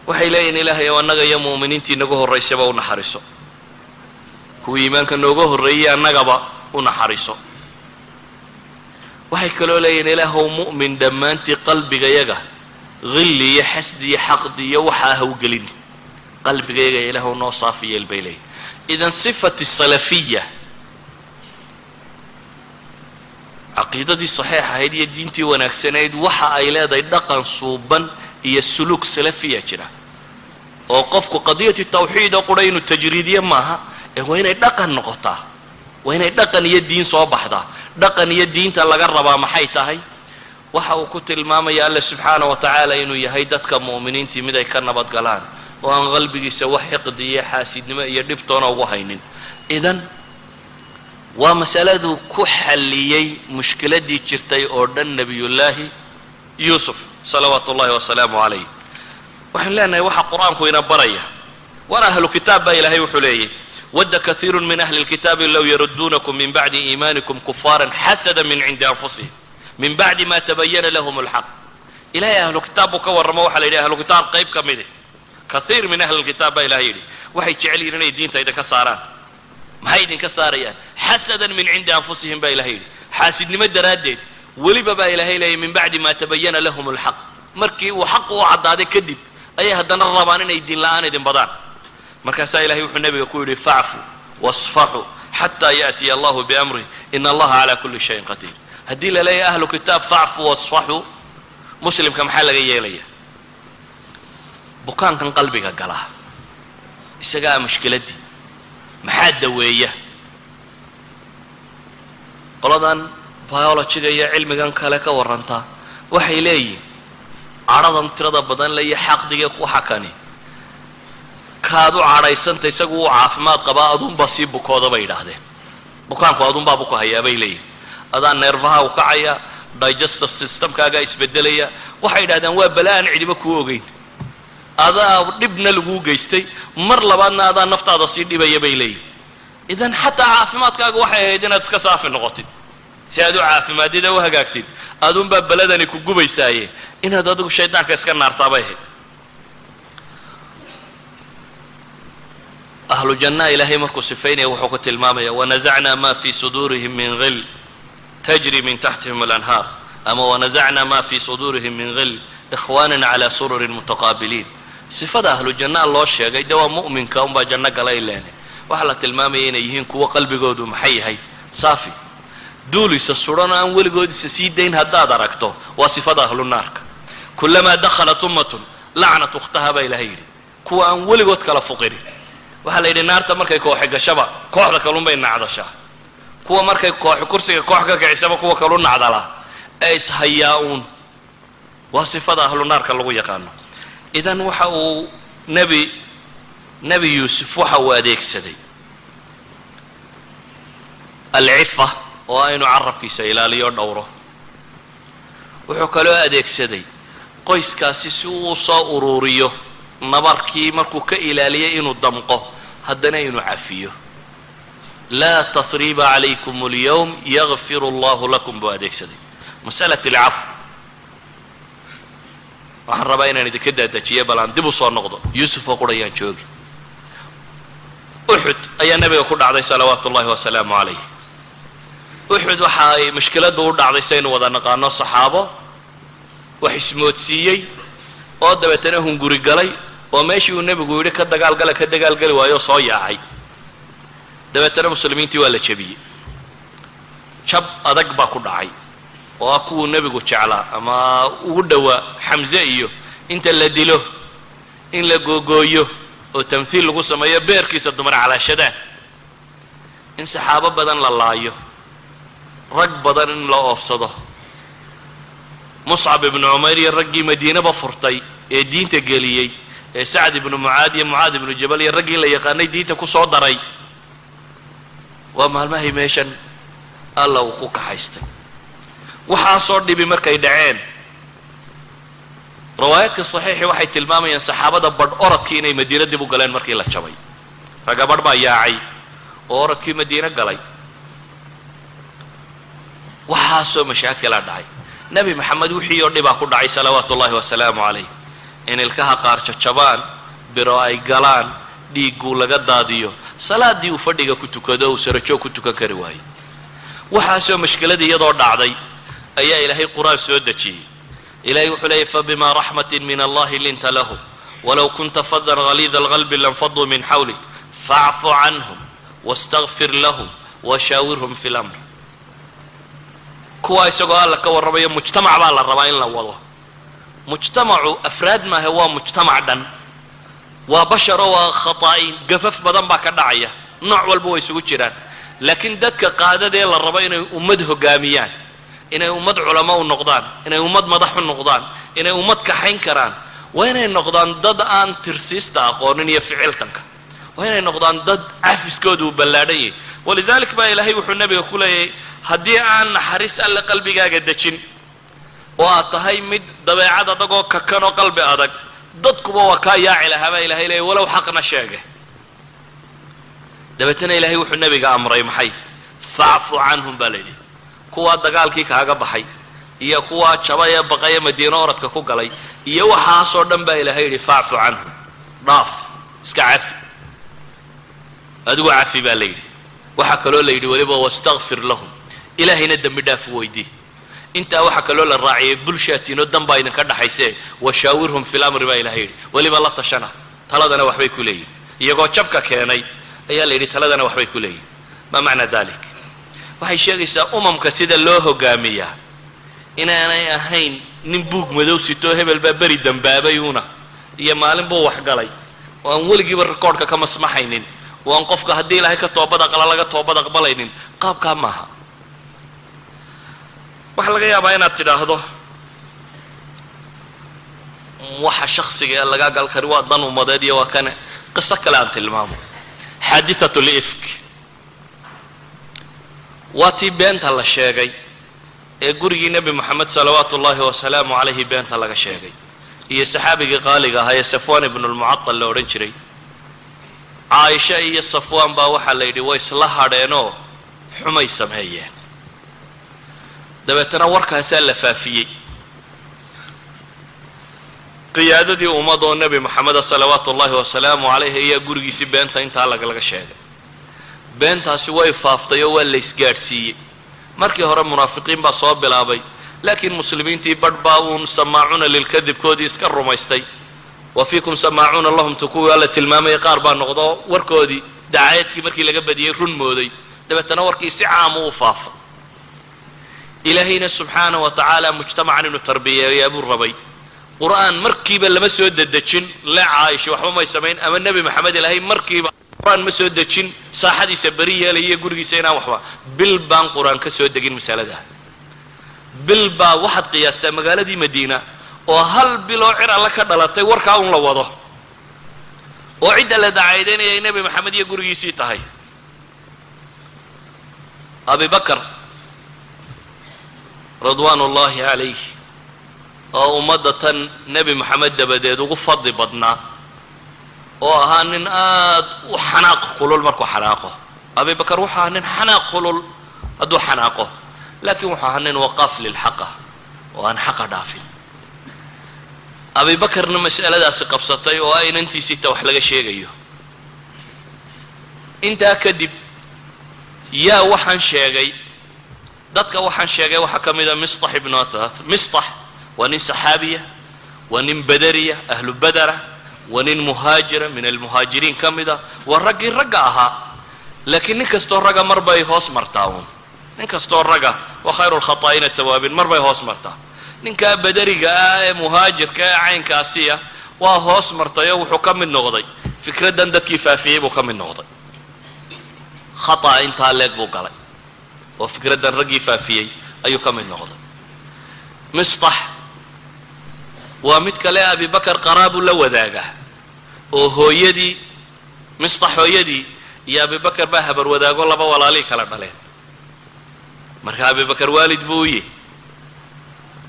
waxay leeyihin ilaahay ow annaga iyo mu'miniintii naga horraysaba u naxariiso kuwii iimaanka nooga horreeyey annagaba u naxariiso waxay kaloo leeyihin ilaahow mu'min dhammaantii qalbigayaga hilli iyo xasdi iyo xaqdi iyo waxaa hawgelin qalbigayaga ilaahow noo saafi yeel bay leeyihin idan sifati salafiya caqiidadii saxiixa ahayd iyo diintii wanaagsanayd waxa ay leedahay dhaqan suuban iyo suluuk salafiya jira oo qofku qadiyati tawxiid oo qura inuu tajriidiye maaha ee waa inay dhaqan noqotaa waa inay dhaqan iyo diin soo baxdaa dhaqan iyo diinta laga rabaa maxay tahay waxa uu ku tilmaamaya alla subxaanahu wa tacaala inuu yahay dadka mu'miniintii mid ay ka nabad galaan oo aan qalbigiisa wax xiqdi iyo xaasidnimo iyo dhibtoona ugu haynin idan waa masaladuu ku xalliyey mushkiladii jirtay oo dhan nebiyullaahi yuusuf salawaatu ullahi wasalaamu calayh waxaan leenahay waxa qur-aanku ina baraya war ahlu kitaab baa ilaahay wuxuu leeyahy ود كثير من أهل الكتاب لو يردونكم من بعد إيمانكم كفارا حسدا من عند أنفسهم من بعد ما تبين لهم الحق إلهي أهل الكتاب كورما وحل إلهي أهل الكتاب قيب كمده كثير من أهل الكتاب إلهي وحي جعلي لنا الدين تايدا كساران ما هي دين كساريان حسدا من عند أنفسهم بإلهي حاسد نمد رادين ولب بإلهي لي من بعد ما تبين لهم الحق مركي وحق وعداد كذب أي هدنا الربانين الدين لآن دين بدان markaasaa ilahay wuxuu nabiga ku yidhi facfu wasfaxuu xataa ya'tiya allahu biamrih ina allaha calaa kulli shayin qadiir haddii la leeyahay ahlu kitaab facfu wasfaxuu muslimka maxaa laga yeelaya bukaankan qalbiga galaa isagaa mushkiladii maxaa daweeya qoladan biologiga iyo cilmigan kale ka warantaa waxay leeyihin cadhadan tirada badan le iyo xaqdiga waxa kani kaad u cadhaysanta isagu uu caafimaad qabaa aduunbaa sii bukooda bay yidhaahdeen bukaanku aduunbaa buku hayaa bay leeyihin adaa neerfaha u kacaya digestive systemkaagaa isbedelaya waxay yidhahdeen waa bala aan cidiba kuu ogeyn adaa dhibna laguu geystay mar labaadna adaa naftaada sii dhibaya bay leeyihin idan xataa caafimaadkaaga waxay ahayd inaad iska saafi noqotid si aad u caafimaadida u hagaagtid aduunbaa baladani ku gubaysaaye inaad adigu shaydaanka iska naartaabay ahayd أهل جنة إلهي مركو سفيني وحوكة المامية ونزعنا ما في صدورهم من غل تجري من تحتهم الأنهار أما ونزعنا ما في صدورهم من غل إخوانا على سرر متقابلين صفة أهل الجنة الله الشيء دوا مؤمن كأم جنة قليل لاني وحلة المامية يهين كوا قلبي قودو محي هاي صافي دولي سسرنا أن ولي قودي سيدين هدا دركتو وصفة أهل النار كلما دخلت أمة لعنة أختها بإلهي كوا أن ولي قود كلا فقيري waxaa la yidhi naarta markay kooxi gashaba kooxda kalun bay nacdashaa kuwa markay kooxi kursiga koox ka kicisaba kuwa kalu nacdalaa ee ishayaa-uun waa sifada ahlu naarka lagu yaqaano idan waxa uu nebi yuusuf waxa uu adeegsaday alcifa oo aynu carabkiisa ilaaliyo dhowro wuxuu kaloo adeegsaday qoyskaasi si uu soo uruuriyo nabarkii markuu ka ilaaliyay inuu damqo haddana inuu cafiyo laa tasriiba calaykum alyawm yakfiru allahu lakum buu adeegsaday masalat alcafw waxaan rabaa inaan idinka daadajiyo bal aan dib u soo noqdo yuusuf oo qurayaan joogi uxud ayaa nabiga ku dhacday salawaatu ullahi wasalaamu calayh uxud waxa ay mushkiladu u dhacday saynu wada naqaano saxaabo wax ismoodsiiyey oo dabeetana hunguri galay oo meeshii uu nebigu yidhi ka dagaalgali waayo soo yaacay dabeetana muslimiintii waa la jebiyey jab adag baa ku dhacay oo ah kuwuu nebigu jeclaa ama ugu dhowaa xamse iyo inta la dilo in la googooyo oo tamhiil lagu sameeyo beerkiisa dumar calaashadaan in saxaabo badan la laayo rag badan in la oofsado muscab ibnu cumayr iyo raggii madiinaba furtay ee diinta geliyey ee sacd ibnu mucaad iyo mucaad ibnu jabal iyo raggii la yaqaanay diinta ku soo daray waa maalmahay meeshan alla uu ku kaxaystay waxaasoo dhibi markay dhaceen riwaayaadka saxiixi waxay tilmaamayaan saxaabada badh oradkii inay madiina dib u galeen markii la jabay ragga badh baa yaacay oo oradkii madiine galay waxaasoo mashaakila dhacay nebi maxamed wixii oo dhibaa ku dhacay salawaatu ullahi wasalaamu calayh in ilkaha qaar jajabaan biro ay galaan dhiigguu laga daadiyo salaadii uu fadhiga ku tukado uu sarajoog ku tukan kari waayo waxaasoo mashkiladii iyadoo dhacday أي إلهي قرآن سودتي إلهي وحلي فبما رحمة من الله لنت له ولو كنت فظا غليظ القلب لانفضوا من حولك فاعف عنهم واستغفر لهم وشاورهم في الأمر كوا يسوق الله كور ربي مجتمع بالله الرباين لوضه مجتمع أفراد ما هو مجتمع دن وبشر وخطائين قفف بدن باك دعية نوع والبو يسوق جيران لكن دتك قاعدة دي الرباين أمده قاميان إن أمد علماء النقدان إن أمد مدح النقدان إن أمد كحين كران وين النقدان ضد أن ترسيست أقولن يفعلتك وين النقدان ضد عفس كودو بلادي ولذلك ما إلهي وحنا النبي يقول هدي أن حريص على قلبي قدتشين وأتهي مد ضبيعة دقو ككنو قلبي أدق ضدكم وكايا على هذا إلهي لي ولو حقنا شاقه دبتنا إلهي وحنا النبي أمري محي فاعفوا عنهم بلدي kuwa dagaalkii kaaga baxay iyo kuwa jabaya baqaya madiina oradka ku galay iyo waxa soo dhan baa Ilaahay yiri faafu anhu dhaaf iska cafi adigu cafi baa leeyri waxa kale oo leeyri waliba wastaghfir lahum ilaahina dambi dhaaf weydii inta waxa kale oo la raaciyay bulshaatiino danba idin ka dhaxaysay washaawirhum fil amri baa Ilaahay yiri waliba la tashana taladana waxbay ku leeyeen iyagoo jabka keenay ayaa leeyri taladana waxbay ku leeyeen ma macna dalik waxay sheegaysaa umamka sida loo hogaamiyaa inaanay ahayn nin buug madow sito hebel baa bari dambaabayuna iyo maalin buu wax galay oo aan weligiiba rikoodhka ka masmaxaynin oo aan qofka haddii ilaahay ka toobad aqbala laga toobad aqbalaynin qaabkaa maaha waxa laga yaabaa inaad tidhaahdo waxa shakhsiga ee laga gal kari waa dan umadeed iyo waa kana qiso kale aan tilmaamo xaadithatu lifk واتي بنت الله شيغي غورغي نبي محمد صلوات الله وسلامه عليه بنت الله شيغي هي صحابي قاليغا هي صفوان بن المعطل لو رين جري عائشه هي صفوان با waxa la yiri way isla hadheeno xumay sameeyeen dabeetana warkaas la faafiyay qiyaadadii ummadoo nabi maxamed صلوات الله وسلامه عليه iyo gurigiisa beenta inta laga sheegay beentaasi way faaftay oo la isgaarsiiyay markii hore munaafiqiin baa soo bilaabay laakiin muslimiintii badbaawun samaacuna lil kadib koodii iska rumaystay wa fiikum samaacuna lahum tukuwa la tilmaamay qaar baa noqdo warkoodii daacadkii markii laga badiyay run mooday dabeetana warkii si caam u faafay ilaahina subhanahu wa ta'ala mujtama'an inuu tarbiyeeyo abu rabay quraan markiiba lama soo dadajin la Aisha waxba ma sameyn ama nabi maxamed ilaahay markiiba قرآن مسو دجين ساحدي سبريه ليه غورغي سينا وحبا بالبان قرآن كسو دجين مسالده بالبا واحد قياسته مغالدي مدينه او هل بلو عير الله كدلتay warka uu la wado oo cid la daacayeen ee nabi maxamed iyo gurigiisii tahay Abu Bakr radwanullahi alayhi oo ummadatan nabi maxamed dabadeed ugu fadli badnaa oo ahaa nin aad u xanaaq kulul markuu xanaaqo Abu Bakr waxa nin xanaaq kulul adu xanaaqo laakiin waxa nin waqaf lil haqa oo aan haqa dhaafin Abu Bakr mas'aladaas qabsatay oo ay inantiisii wax laga sheegayo inta kadib yaa waxaan sheegay dadka waxaan sheegay waxa kamida Mistah ibn Athath Mistah wa nin saxaabiya wa nin badariya ahlu badara ونين مهاجر من المهاجرين كمدا والرجل رجعها لكن نكستو رجع مربى يهوس مرتاون نكستو رجع وخير الخطائين التوابين مربى يهوس مرتا نك بدري جاء مهاجر كعين كاسية وهوس مرتايا وحكم النقضي فكرة دندت كفافية وكم النقضي خطأ انت عليك بوقلي وفكرة دن رجي فافية أيو كم النقضي مصطح ومتكلي أبي بكر قراب لو ذاقه وهو يدي مصطح يدي يا أبي بكر بهبر وذاق والله بولا لي كلا دلين مركا أبي بكر والد بوي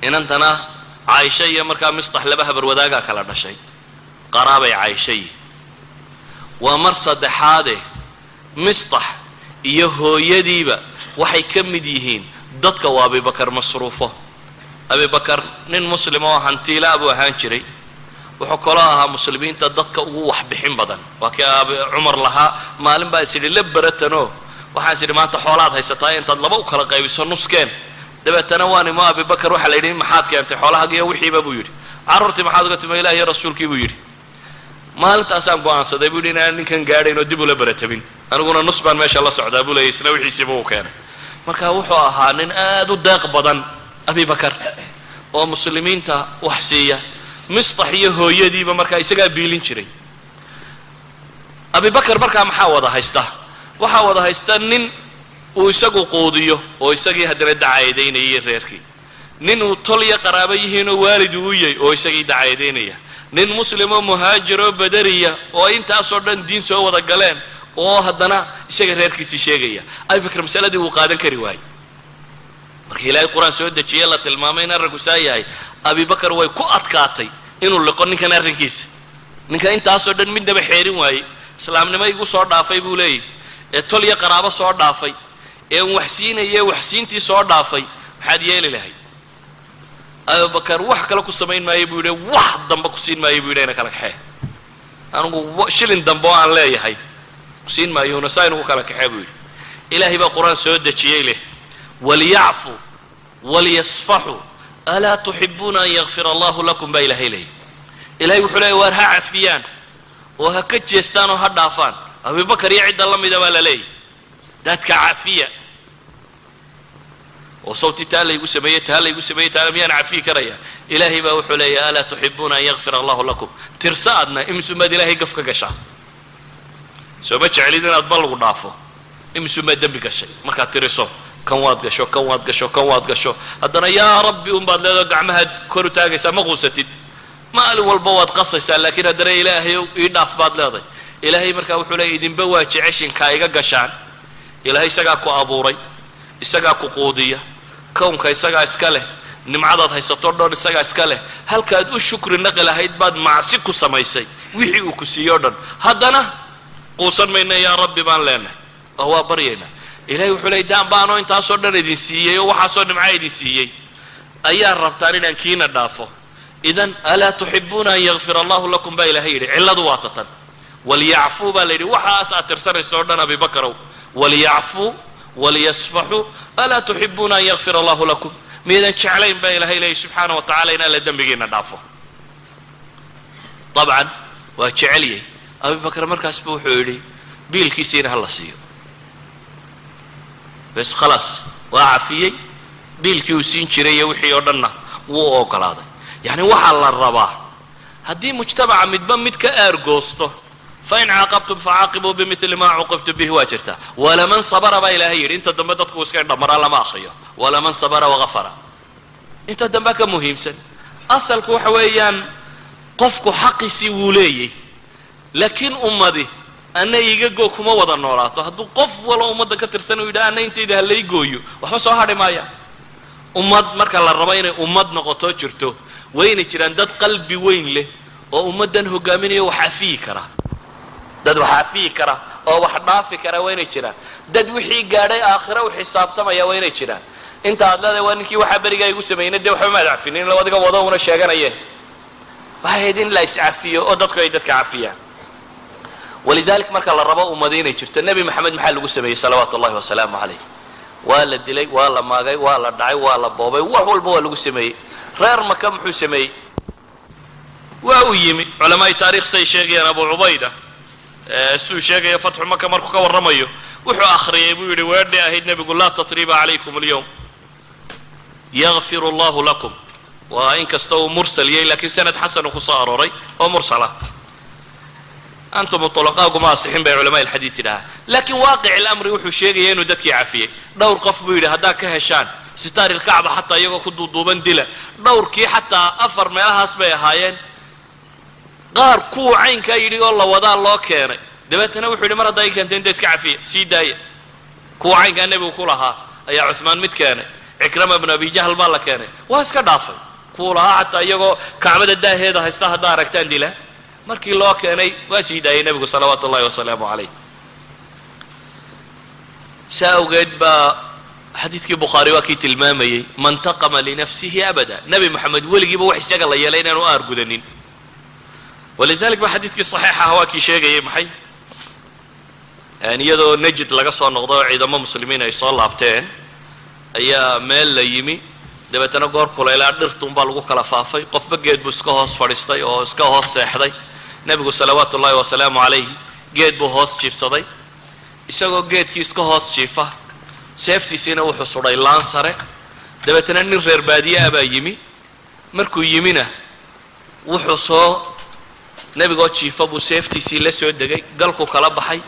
إن أنتنا عايشة يا مركا مصطح لبهبر وذاقه كلا دشي قرابي عايشة ومرصد حاده مصطح يهو يدي با وحي كم ديهين ضدك وأبي بكر مصروفه أبي بكر نين مسلم وهانتي لا أبو هانشري وحكلاها مسلمين تدك ووح بحين بدن وكا عمر لها ما لم بيصير لبرتنو وحاسر ما أنت حولات هاي ستاين تطلبوا كلا قيبس النص كان dabeetana waan ima Abi Bakar waxa la yidhi maxaad keentay xoolahaga iyo wixiiba buu yidhi carruurtii maxaad uga timay ilaahay rasuulkii buu yidhi maalintaasaan go'aansaday buu yidhi inaan ninkan gaadhayn oo dib ula baratabin aniguna nus baan meesha la socdaa buu leeyay isna wixiisiiba uu keenay marka wuxuu ahaa nin aad u deeq badan Abi Bakar oo muslimiinta wax siiya Mistax iyo hooyadiiba markaa isagaa biilin jiray Abi Bakar markaa maxaa wada haysta waxaa wada haysta nin uu isagu quudiyo oo isagii haddana dacaadeynayay reerkii nin uu tol iyo qaraabo yihiin oo waalid uu yahay oo isagii dacaadeynaya nin muslimo muhaajir oo badariya oo intaasoo dhan diin soo wada galeen oo haddana isaga reerkiisii sheegaya Abi Bakar masaladii uu qaadan kari waayey markii ilaahay quraan soo dejiyay la tilmaamay in arrinku saa yahay Abi Bakar way ku adkaatay inuu liqo ninkan arrinkiisa ninka intaasoo dhan midnaba xeerin waayey islaamnimo igu soo dhaafay buu leeyahay ee tol iyo qaraabo soo dhaafay ee wax siinayay wax siintii soo dhaafay maxaad yeeli lahayd Abi Bakar wax kale ku samayn maayay buu yidhi wax dambe ku siin maayay buu yidhi ina kala kaxee anigu shilin dambe oo aan leeyahay ku siin maayo una saa inugu kala kaxee buu yidhi ilaahay baa quraan soo dejiyey leh waliyacfu waliyasfaxu alaa tuxibuuna an yakfira allahu lakum baa ilaahay leeyahy ilaahay wuxuu leeyahy waar ha cafiyaan oo ha ka jeestaan oo ha dhaafaan Abi Bakar iyo cidda la mida baa la leeyahy dadka cafiya oo sawti taa laygu sameeyey taa miyaan cafiyi karaya ilaahay baa wuxuu leeyahy alaa tuxibuuna an yakfira allahu lakum tirsaadna imisumaad ilaahay gaf ka gashaa soo ma jeclid inaad bal lagu dhaafo imisumaad dembi gashay markaad tiriso kan waad gasho haddana yaa rabbi unbaad leedaho gacmahaad kor u taagaysaa ma quusatid maalin walba waad qasaysaa laakiin haddana ilaahay ii dhaaf baad leedahay ilaahay markaa wuxuu leeyahy idinba waa jeceshinkaa iga gashaan ilaahay isagaa ku abuuray isagaa ku quudiya kownka isagaa iska leh nimcadaad haysato dhan isagaa iska leh halkaad u shukri naqi lahayd baad macsi ku samaysay wixii uu ku siiyo dhan haddana quusan mayna yaa rabbi baan leenahay oo waa baryaynaa ilaahay wuxuu leeyahy daan baanoo intaasoo dhan idin siiyey oo waxaasoo nimca idin siiyey ayaa rabtaan inaan kiina dhaafo idan alaa tuxibuuna an yakfira allahu lakum baa ilaahay yidhi cilladu waa tatan waliyacfuu baa la yidhi waxaas aad tirsanayso o dhan Abi Bakarow waliyacfuu waliyasfaxuu alaa tuxibuuna an yakfira allahu lakum miyadan jeclayn baa ilaahay leeyahy subxaana wa tacala in alla dembigiina dhaafo dabcan waa jecelyay Abi Bakar markaasba wuxuu yidhi biilkiisiina ha la siiyo bes khalaas waa cafiyey biilkii uu siin jiray iyo wixii oo dhanna wuu ogolaaday yani waxaa la rabaa haddii mujtamaca midba mid ka aargoosto fain caaqabtum facaaqibuu bimili maa cuqibtum bihi waa jirtaa walaman sabara baa ilaahay yidhi inta dambe dadku iska indhamaraa lama akriyo walaman sabara wagafara inta dambe ka muhiimsan asalku waxa weeyaan qofku xaqiisii wuu leeyay laakiin ummadi ana iga goo kuma wada noolaato hadduu qof walo ummadda ka tirsan uu yidhaha ana intayda halay gooyo waxba soo hadhi maaya ummad marka la rabo inay ummad noqoto jirto wayna jiraan dad qalbi weyn leh oo ummaddan hogaaminayo wax cafiyi kara dad wax cafiyi kara oo wax dhaafi kara wayna jiraan dad wixii gaadhay aakhira u xisaabtamaya wayna jiraan inta aad leedahay waa ninkii waxaa berigaa igu sameeyna dee waxba maad cafinin la adiga wado una sheeganayeen waxay idin la iscafiyo oo dadku ay dadka cafiyaan ولذلك marka la rabo ummadeenay jirto nabi maxamed maxaa lagu sameeyay salawaatu allah wa salaamu alayhi waa la dilay waa la maagay waa la dhacay waa la boobay wax walba waa lagu sameeyay reer maka muxuu sameeyay waa u yimi culimada taariikh say sheegayaan abu ubayda suu sheegay fatxu maka markuu ka waramayo wuxuu akhriyay buu yiri weedhi ahayd nabigu la tatriba alaykum alyawm yaghfiru allah lakum wa in kastaw mursal yay laakiin sanad hasan ku soo arooray oo mursala أنتم مطلقاء ما صحين بين علماء الحديث لها لكن واقع الأمر وحو شيء إنه دتك عافية دور قف بيده هداك هشان ستار الكعبة حتى يجوا كدو دوبان دلا دور كي حتى أفر ما لها اسمه هاين قار كو عين كيري والله وضع الله كيري دبت أنا وحول مرة دايك أنت ديسك عافية سيد داي كو عين كان النبي وكلها يا عثمان مت كان عكرمة بن أبي جهل بالله كان واسك دافع كلها حتى يجوا كعبة الداه هذا هستها دارك تندلا markii loo keenay waa sii daayay nabigu salawaatu ullahi wasalaamu calayh saa awgeed baa xadiidkii bukhaari waa kii tilmaamayey man taqama linafsihi abada nabi moxamed weligiiba wax isaga la yeelay inaanu aargudanin walidalik ba xadiidkii saxiixa ah waa kii sheegayay maxay iyadoo najd laga soo noqdo oo ciidamo muslimiin ay soo laabteen ayaa meel la yimi dabeetana goor kuleylaa dhirtuunbaa lagu kala faafay qofba geed buu iska hoos fadhiistay oo iska hoos seexday nebigu salawaatu ullaahi wasalaamu calayhi geed buu hoos jiifsaday isagoo geedkii iska hoos jiifa seeftiisiina wuxuu sudhay laan sare dabeetana nin reer baadiye ah baa yimi markuu yimina wuxuu soo nebigoo jiifa buu seeftiisii la soo degay galku kala baxay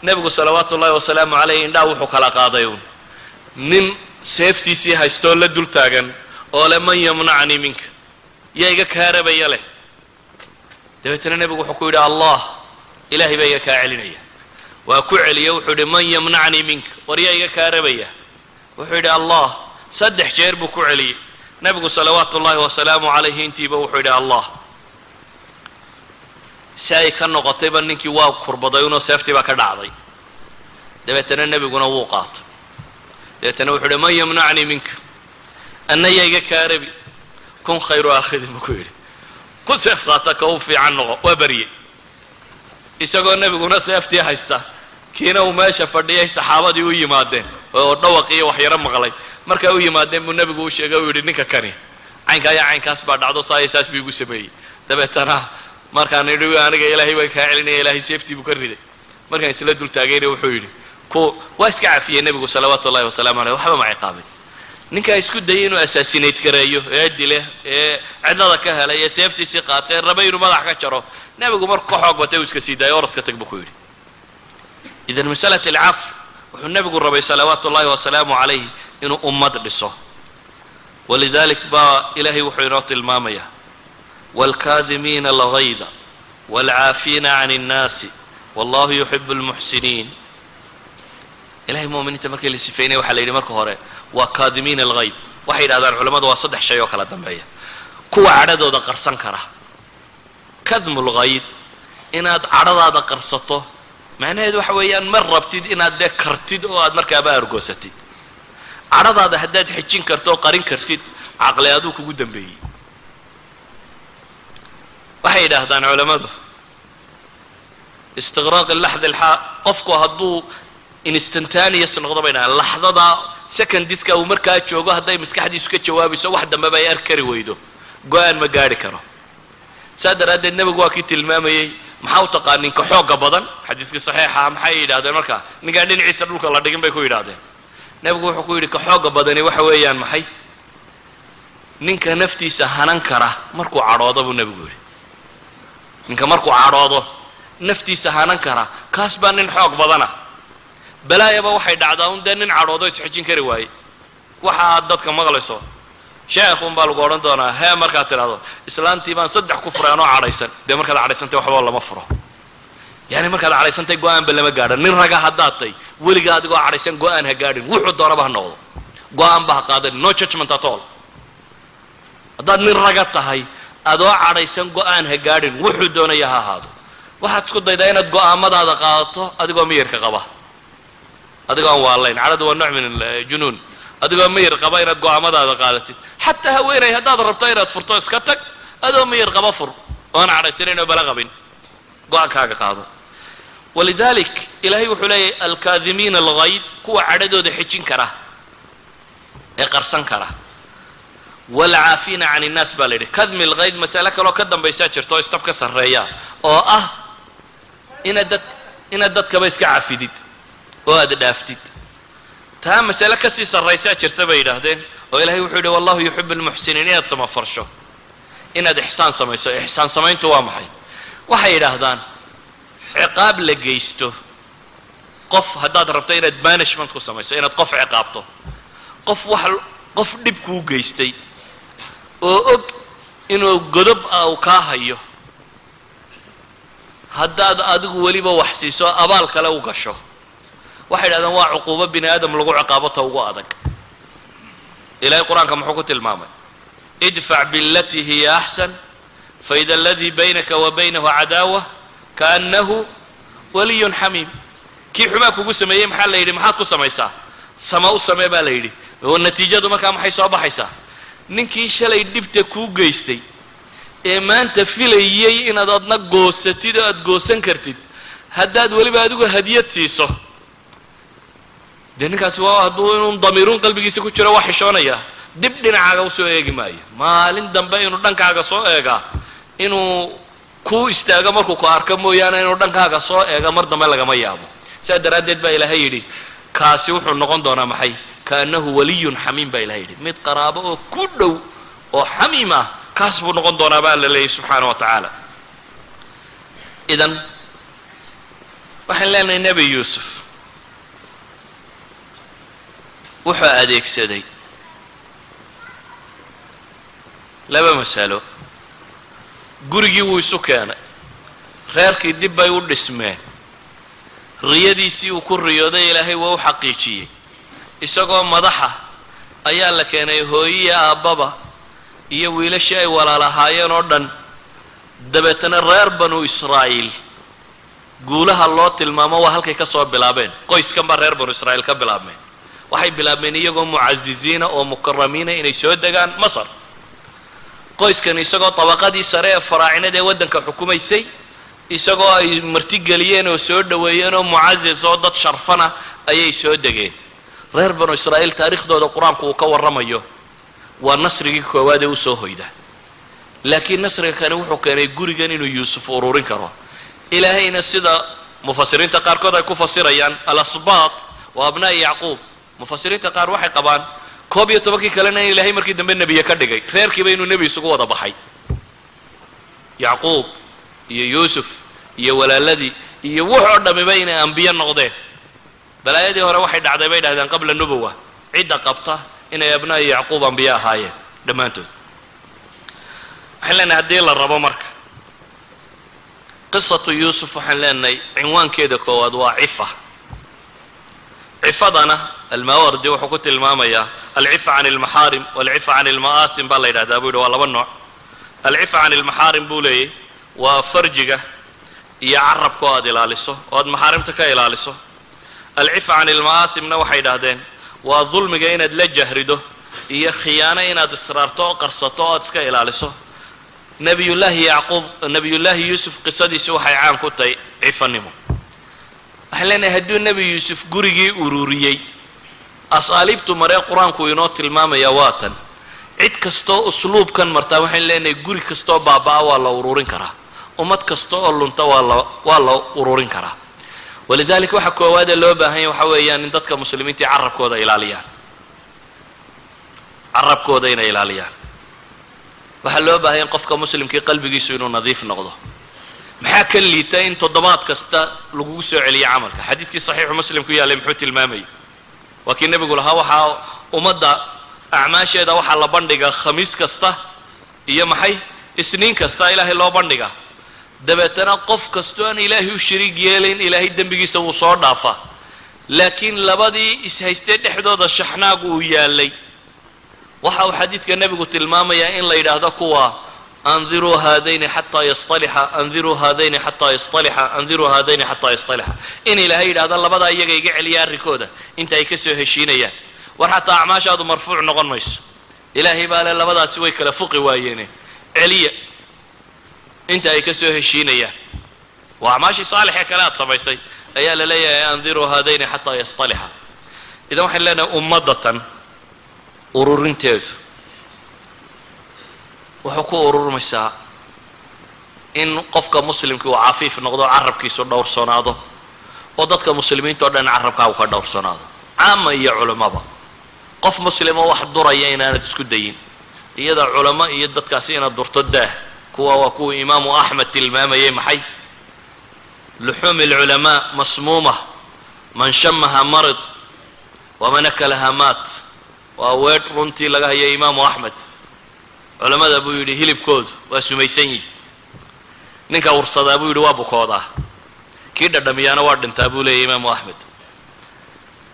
nebigu salawaatu ullaahi wasalaamu calayhi indhaha wuxuu kala qaaday uun nin seeftiisii haystoo la dul taagan oo le man yamnacnii minka yaa iga kaarabaya leh dabeetana nebigu wuxuu ku yidhi allah ilaahay baa iga kaa celinaya waa ku celiye wuxuu yidhi man yamnacnii minka war yaa iga kaarabaya wuxuu yidhi allah 3 jeer buu ku celiyey nebigu salawaatu ullaahi wasalaamu calayhi intiiba wuxuu yidhi allah si ay ka noqotayba ninkii waa kurbaday unoo seeftii baa ka dhacday dabeetana nebiguna wuu qaatay dabeetana wuxuu yidhi man yamnacnii minka anna yaa iga kaarabi kun khayru aakhidin buu ku yidhi ku seef qaata ka u fiican noqo waa baryey isagoo nebiguna seeftii haysta kiina uu meesha fadhiyay saxaabadii u yimaadeen oo dhawaq iyo waxyaro maqlay markay u yimaadeen buu nebigu u sheegay uu yidhi ninka kani caynkaa ayaa caynkaas baa dhacdo saaya saas buu igu sameeyey dabeetana markaan idhi aniga ilaahay baa kaa celinaya ilaahay seeftii buu ka riday markaan isla dul taagayna wuxuu yidhi waa iska cafiyey nebigu salawaatu ullahi wasalaamu caleyh waxba ma ciqaabin ninkaa isku dayay inuu assassinate gareeyo ee dile ee cidlada ka helay ee seeftiisii qaatay rabay inuu madax ka jaro nebigu markuu ka xoog batay uu iska sii daayay oraska tag buu ku yidhi idan masalat alcaf wuxuu nebigu rabay salawaatu ullahi wasalaamu calayh inuu ummad dhiso walidalik baa ilaahay wuxuu inoo tilmaamayaa waalkaadimiina alghayda waalcaafiina can innaasi wallahu yuxibu almuxsiniin ilahay mu'miniinta markii la sifeynaya waxaa la yidhi marka hore waa kaadimiina alghayd waxay yidhahdaan culammadu waa 3 shay oo kala dambeeya kuwa cadhadooda qarsan kara kadmu lghayd inaad cadhadaada qarsato macnaheedu waxa weeyaan ma rabtid inaad dee kartid oo aad markaaba argoosatid cadhadaada haddaad xejin karto oo qarin kartid caqli aduu kugu dambeeyey waxay yidhaahdaan culammadu istiqraaq laxda alxaa qofku hadduu instantaneous noqdo bay dhahaan laxdada secondiska uu markaa joogo hadday maskaxdiisu ka jawaabayso wax dambeba ay arki kari weydo go-aan ma gaadhi karo saa daraaddeed nebigu waa kii tilmaamayey maxaa u taqaan ninka xoogga badan xadiiskii saxiixa maxay yidhahdeen markaa ninkaan dhinaciisa dhulka la dhigin bay ku yidhahdeen nebigu wuxuu ku yidhi ka xoogga badani waxa weeyaan maxay ninka naftiisa hanan kara markuu cadhoodo buu nebigu yidhi ninka markuu cadhoodo naftiisa hanan kara kaas baa nin xoog badana balaayaba waxay dhacdaa un dee nin cadhoodo isxejin kari waaye waxa aad dadka maqlayso sheekhuun baa lagu odhan doonaa hee markaad tidhahdo islaantii baan 3 ku furay anoo cadhaysan dee markaad cadhaysantay waxba lama furo yani markaad cadhaysantay go-aanba lama gaadhan nin raga haddaad tay weliga adigoo cadhaysan go-aan ha gaadhin wuxuu doonaba ha noqdo go-aan ba ha qaadan no judgment at all haddaad nin raga tahay adoo cadhaysan go-aan ha gaadhin wuxuu doonaya ha ahaado waxaad isku daydaa inaad go-aamadaada qaadato adigoo miyirka qaba adigoo aan waalayn cadhadu waa nooc min aljunuun adigoo miyir qaba inaad go-aamadaada qaadatid xataa haweenay haddaad rabto inaad furto iska tag adoo miyir qaba fur oan cadhaysanayn oo bala qabin go-aankaaga qaado walidalik ilaahay wuxuu leeyahay alkaadimiina alghayd kuwa cadhadooda xejin kara ee qarsan kara waalcaafiina can innaas baa la yidhi kadmi alghayd masale kaloo ka dambaysaa jirto oo istab ka sarreeya oo ah inaad dadkaba iska cafidid oo aad dhaaftid taa masale kasii sarraysaa jirta bay yidhaahdeen oo ilahay wuxuu yidhi wallahu yuxibu almuxsiniin inaad samafarsho inaad ixsaan samayso ixsaan samayntu waa maxay waxay yidhaahdaan ciqaab la geysto qof haddaad rabto inaad banishment ku samayso inaad qof ciqaabto qof dhib kuu geystay oo og inuu godob ah uu kaa hayo haddaad adigu weliba wax siiso abaal kale u gasho waxay yidhahdeen waa cuquubo bini aadam lagu ciqaabo ta ugu adag ilahay qur-aanka muxuu ku tilmaamay idfac bilatii hiya axsan faida aladii baynaka wa baynahu cadaawa kaannahu waliyun xamiim kii xumaa kugu sameeyey maxaa la yidhi maxaad ku samaysaa sama u samee baa la yidhi oo natiijadu markaa maxay soo baxaysaa ninkii shalay dhibta kuu geystay ee maanta filayey inaad adna goosatid oo aad goosan kartid haddaad weliba adigu hadiyad siiso ninkaasi waa hadduu inuu damiiruun qalbigiisa ku jiro wax xishoonaya dib dhinacaaga u soo eegi maayo maalin dambe inuu dhankaaga soo eega inuu ku istaago markuu ku arko mooyaane inuu dhankaaga soo eega mar dambe lagama yaabo saa daraaddeed baa ilaahay yidhi kaasi wuxuu noqon doonaa maxay kaannahu waliyun xamiim baa ilahay yidhi mid qaraabo oo ku dhow oo xamiim ah kaas buu noqon doonaa baa alla leeyahy subxaana wa tacaala idan waxaan leenahay nebi yuusuf wuxuu adeegsaday laba masalo gurigii wuu isu keenay reerkii dib bay u dhismeen riyadiisii uu ku riyooday ilaahay waa u xaqiijiyey isagoo madaxa ayaa la keenay hooyiya aabbaba iyo wiilashii ay walaalahaayeen oo dhan dabeetana reer banu israa'iil guulaha loo tilmaamo waa halkay ka soo bilaabeen qoyskan baa reer banu israa'iil ka bilaabmeen waxay bilaabmeen iyagoo mucaziziina oo mukaramiina inay soo degaan masar qoyskan isagoo tabaqadii sare ee faraacinada ee waddanka xukumaysay isagoo ay martigeliyeen oo soo dhoweeyeen oo mucazis oo dad sharfana ayay soo degeen reer banu israa'iil taariikhdooda qur-aanku uu ka warramayo waa nasrigii koowaad ee u soo hoyda laakiin nasriga kani wuxuu keenay gurigan inuu yuusuf ururin karo ilaahayna sida mufasiriinta qaarkood ay ku fasirayaan alasbaat wa abnaa'i yacquub mufasiriinta qaar waxay qabaan 11 kalena in ilaahay markii dambe nebiye ka dhigay reerkiiba inuu nebi isugu wada baxay yacquub iyo yuusuf iyo walaaladii iyo wuxuu dhamiba inay ambiye noqdeen balaayadii hore waxay dhacday bay dhahdeen qabla nubuwa cidda qabta inay abnaa'i yacquub ambiye ahaayeen dhammaantood waxaan leenahay haddii la rabo marka qisatu yuusuf waxaan leenahay cinwaankeeda koowaad waa cifa cifadana almaawardi wuxuu ku tilmaamayaa alcifa can almaxaarim walcifa can alma'aasim baa la yidhahdaa buu yidhi waa laba nooc alcifa can almaxaarim buu leeyay waa farjiga iyo carabka oo aad ilaaliso oo aad maxaarimta ka ilaaliso alcifa can alma'aasimna waxay yidhaahdeen waa dulmiga inaad la jahrido iyo khiyaano inaad israarto oo qarsato oo aad iska ilaaliso nebiyullaahi yacquub nebiyullaahi yuusuf qisadiisu waxay caan ku tahay cifanimo waxaan leenahay hadduu nebi yuusuf gurigii ururiyey asaaliibtu maree qur-aanku inoo tilmaamaya waa tan cid kastoo usluubkan martaa waxaan leenahay guri kastoo baaba'a waa la ururin karaa ummad kasta oo lunta waa la ururin karaa walidaalika waxa koowaadee loo baahanya waxa weeyaan in dadka muslimiintii carabkooda ilaaliyaan carabkooda inay ilaaliyaan waxaa loo baahanya qofka muslimkii qalbigiisu inuu nadiif noqdo maxaa ka liita in toddobaad kasta lagugu soo celiyo camalka xadiidkii saxiixu muslim ku yaallay muxuu tilmaamayay waa kii nebigu lahaa waxaa ummadda acmaasheeda waxaa la bandhigaa khamiis kasta iyo maxay isniin kasta ilaahay loo bandhigaa dabeetana qof kastoo aan ilaahay u shariig yeelayn ilaahay dembigiisa wuu soo dhaafaa laakiin labadii ishaystee dhexdooda shaxnaagu uu yaallay waxa uu xadiidka nebigu tilmaamayaa in la yidhaahdo kuwa andiruu haadayni xataa yastalixa andiruu haadayni xataa yastalixa andiruu haadayni xataa yastalixa in ilaahay yidhahdo labadaa iyaga iga celiya arrinkooda inta ay ka soo heshiinayaan war xataa acmaashaadu marfuuc noqon mayso ilaahay baa le labadaasi way kala fuqi waayeene celiya inta ay ka soo heshiinayaan waa acmaashii saalixee kale aad samaysay ayaa la leeyahay andiruu haadayni xataa yastalixa idan waxaan leenahay ummaddatan ururinteedu wuxuu ku ururmaysaa in qofka muslimkii uu cafiif noqdo carabkiisu dhowrsanaado oo dadka muslimiinta o dhan carabkaa uu ka dhowrsanaado caama iyo culamaba qof muslimo wax duraya inaanad isku dayin iyada culamo iyo dadkaasi inaad durto daah kuwa waa kuwa imaamu axmed tilmaamayay maxay luxuumi alculamaa masmuuma man shamaha marid waman akalaha maat waa weedh runtii laga hayo imaamu axmed culamada buu yidhi hilibkoodu waa sumaysan yihi ninka ursadaa buu yidhi waa bukoodaa kii dhadhamiyaana waa dhintaa buu leeyahy imaamu axmed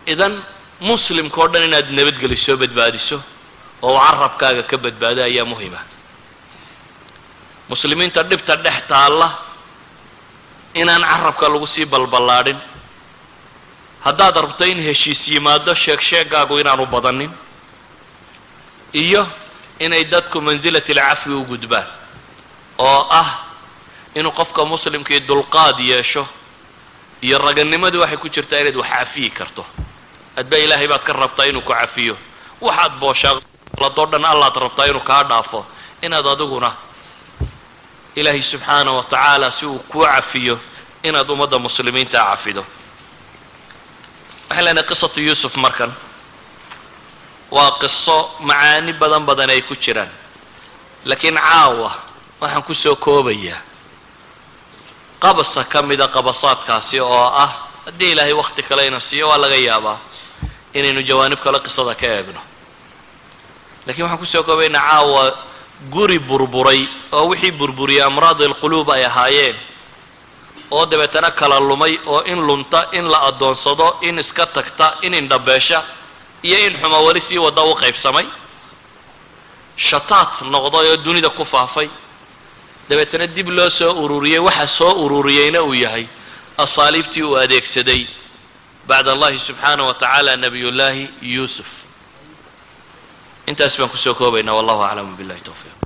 idan muslimka o dhan inaad nabadgeliso badbaadiso oo uu carabkaaga ka badbaado ayaa muhima muslimiinta dhibta dhex taalla inaan carabka lagu sii balballaadhin haddaad rabto in heshiis yimaado sheegsheegaagu inaanu badanin iyo inay dadku mansilati alcafwi u gudbaan oo ah inuu qofka muslimkii dulqaad yeesho iyo ragannimadii waxay ku jirtaa inaad wax cafiyi karto adba ilaahay baad ka rabtaa inuu ku cafiyo waxaad booshaaqladoo dhan allaad rabtaa inuu kaa dhaafo inaad adiguna ilaahay subxaanahu wa tacaala si uu kuu cafiyo inaad ummadda muslimiinta cafido waxaan leenahay qisatu yuusuf markan waa qiso macaani badan ay ku jiraan laakiin caawa waxaan ku soo koobayaa qabasa ka mida qabasaadkaasi oo ah haddii ilaahay wakhti kale ina siiyo waa laga yaabaa inaynu jawaanib kale qisada ka eegno laakiin waxaan kusoo koobaynaa caawa guri burburay oo wixii burburiyay amraad alquluub ay ahaayeen oo dabeetana kala lumay oo in lunta in la adoonsado in iska tagta in indhabeesha iyo in xumo wali sii wada u qaybsamay shataat noqday oo dunida ku faafay dabeetana dib loo soo ururiyay waxa soo ururiyayna uu yahay asaaliibtii uu adeegsaday bacda allahi subxaanahu wa tacaala nabiyullaahi yuusuf intaas baan kusoo koobaynaa wallahu aclamu billahi tawfiiq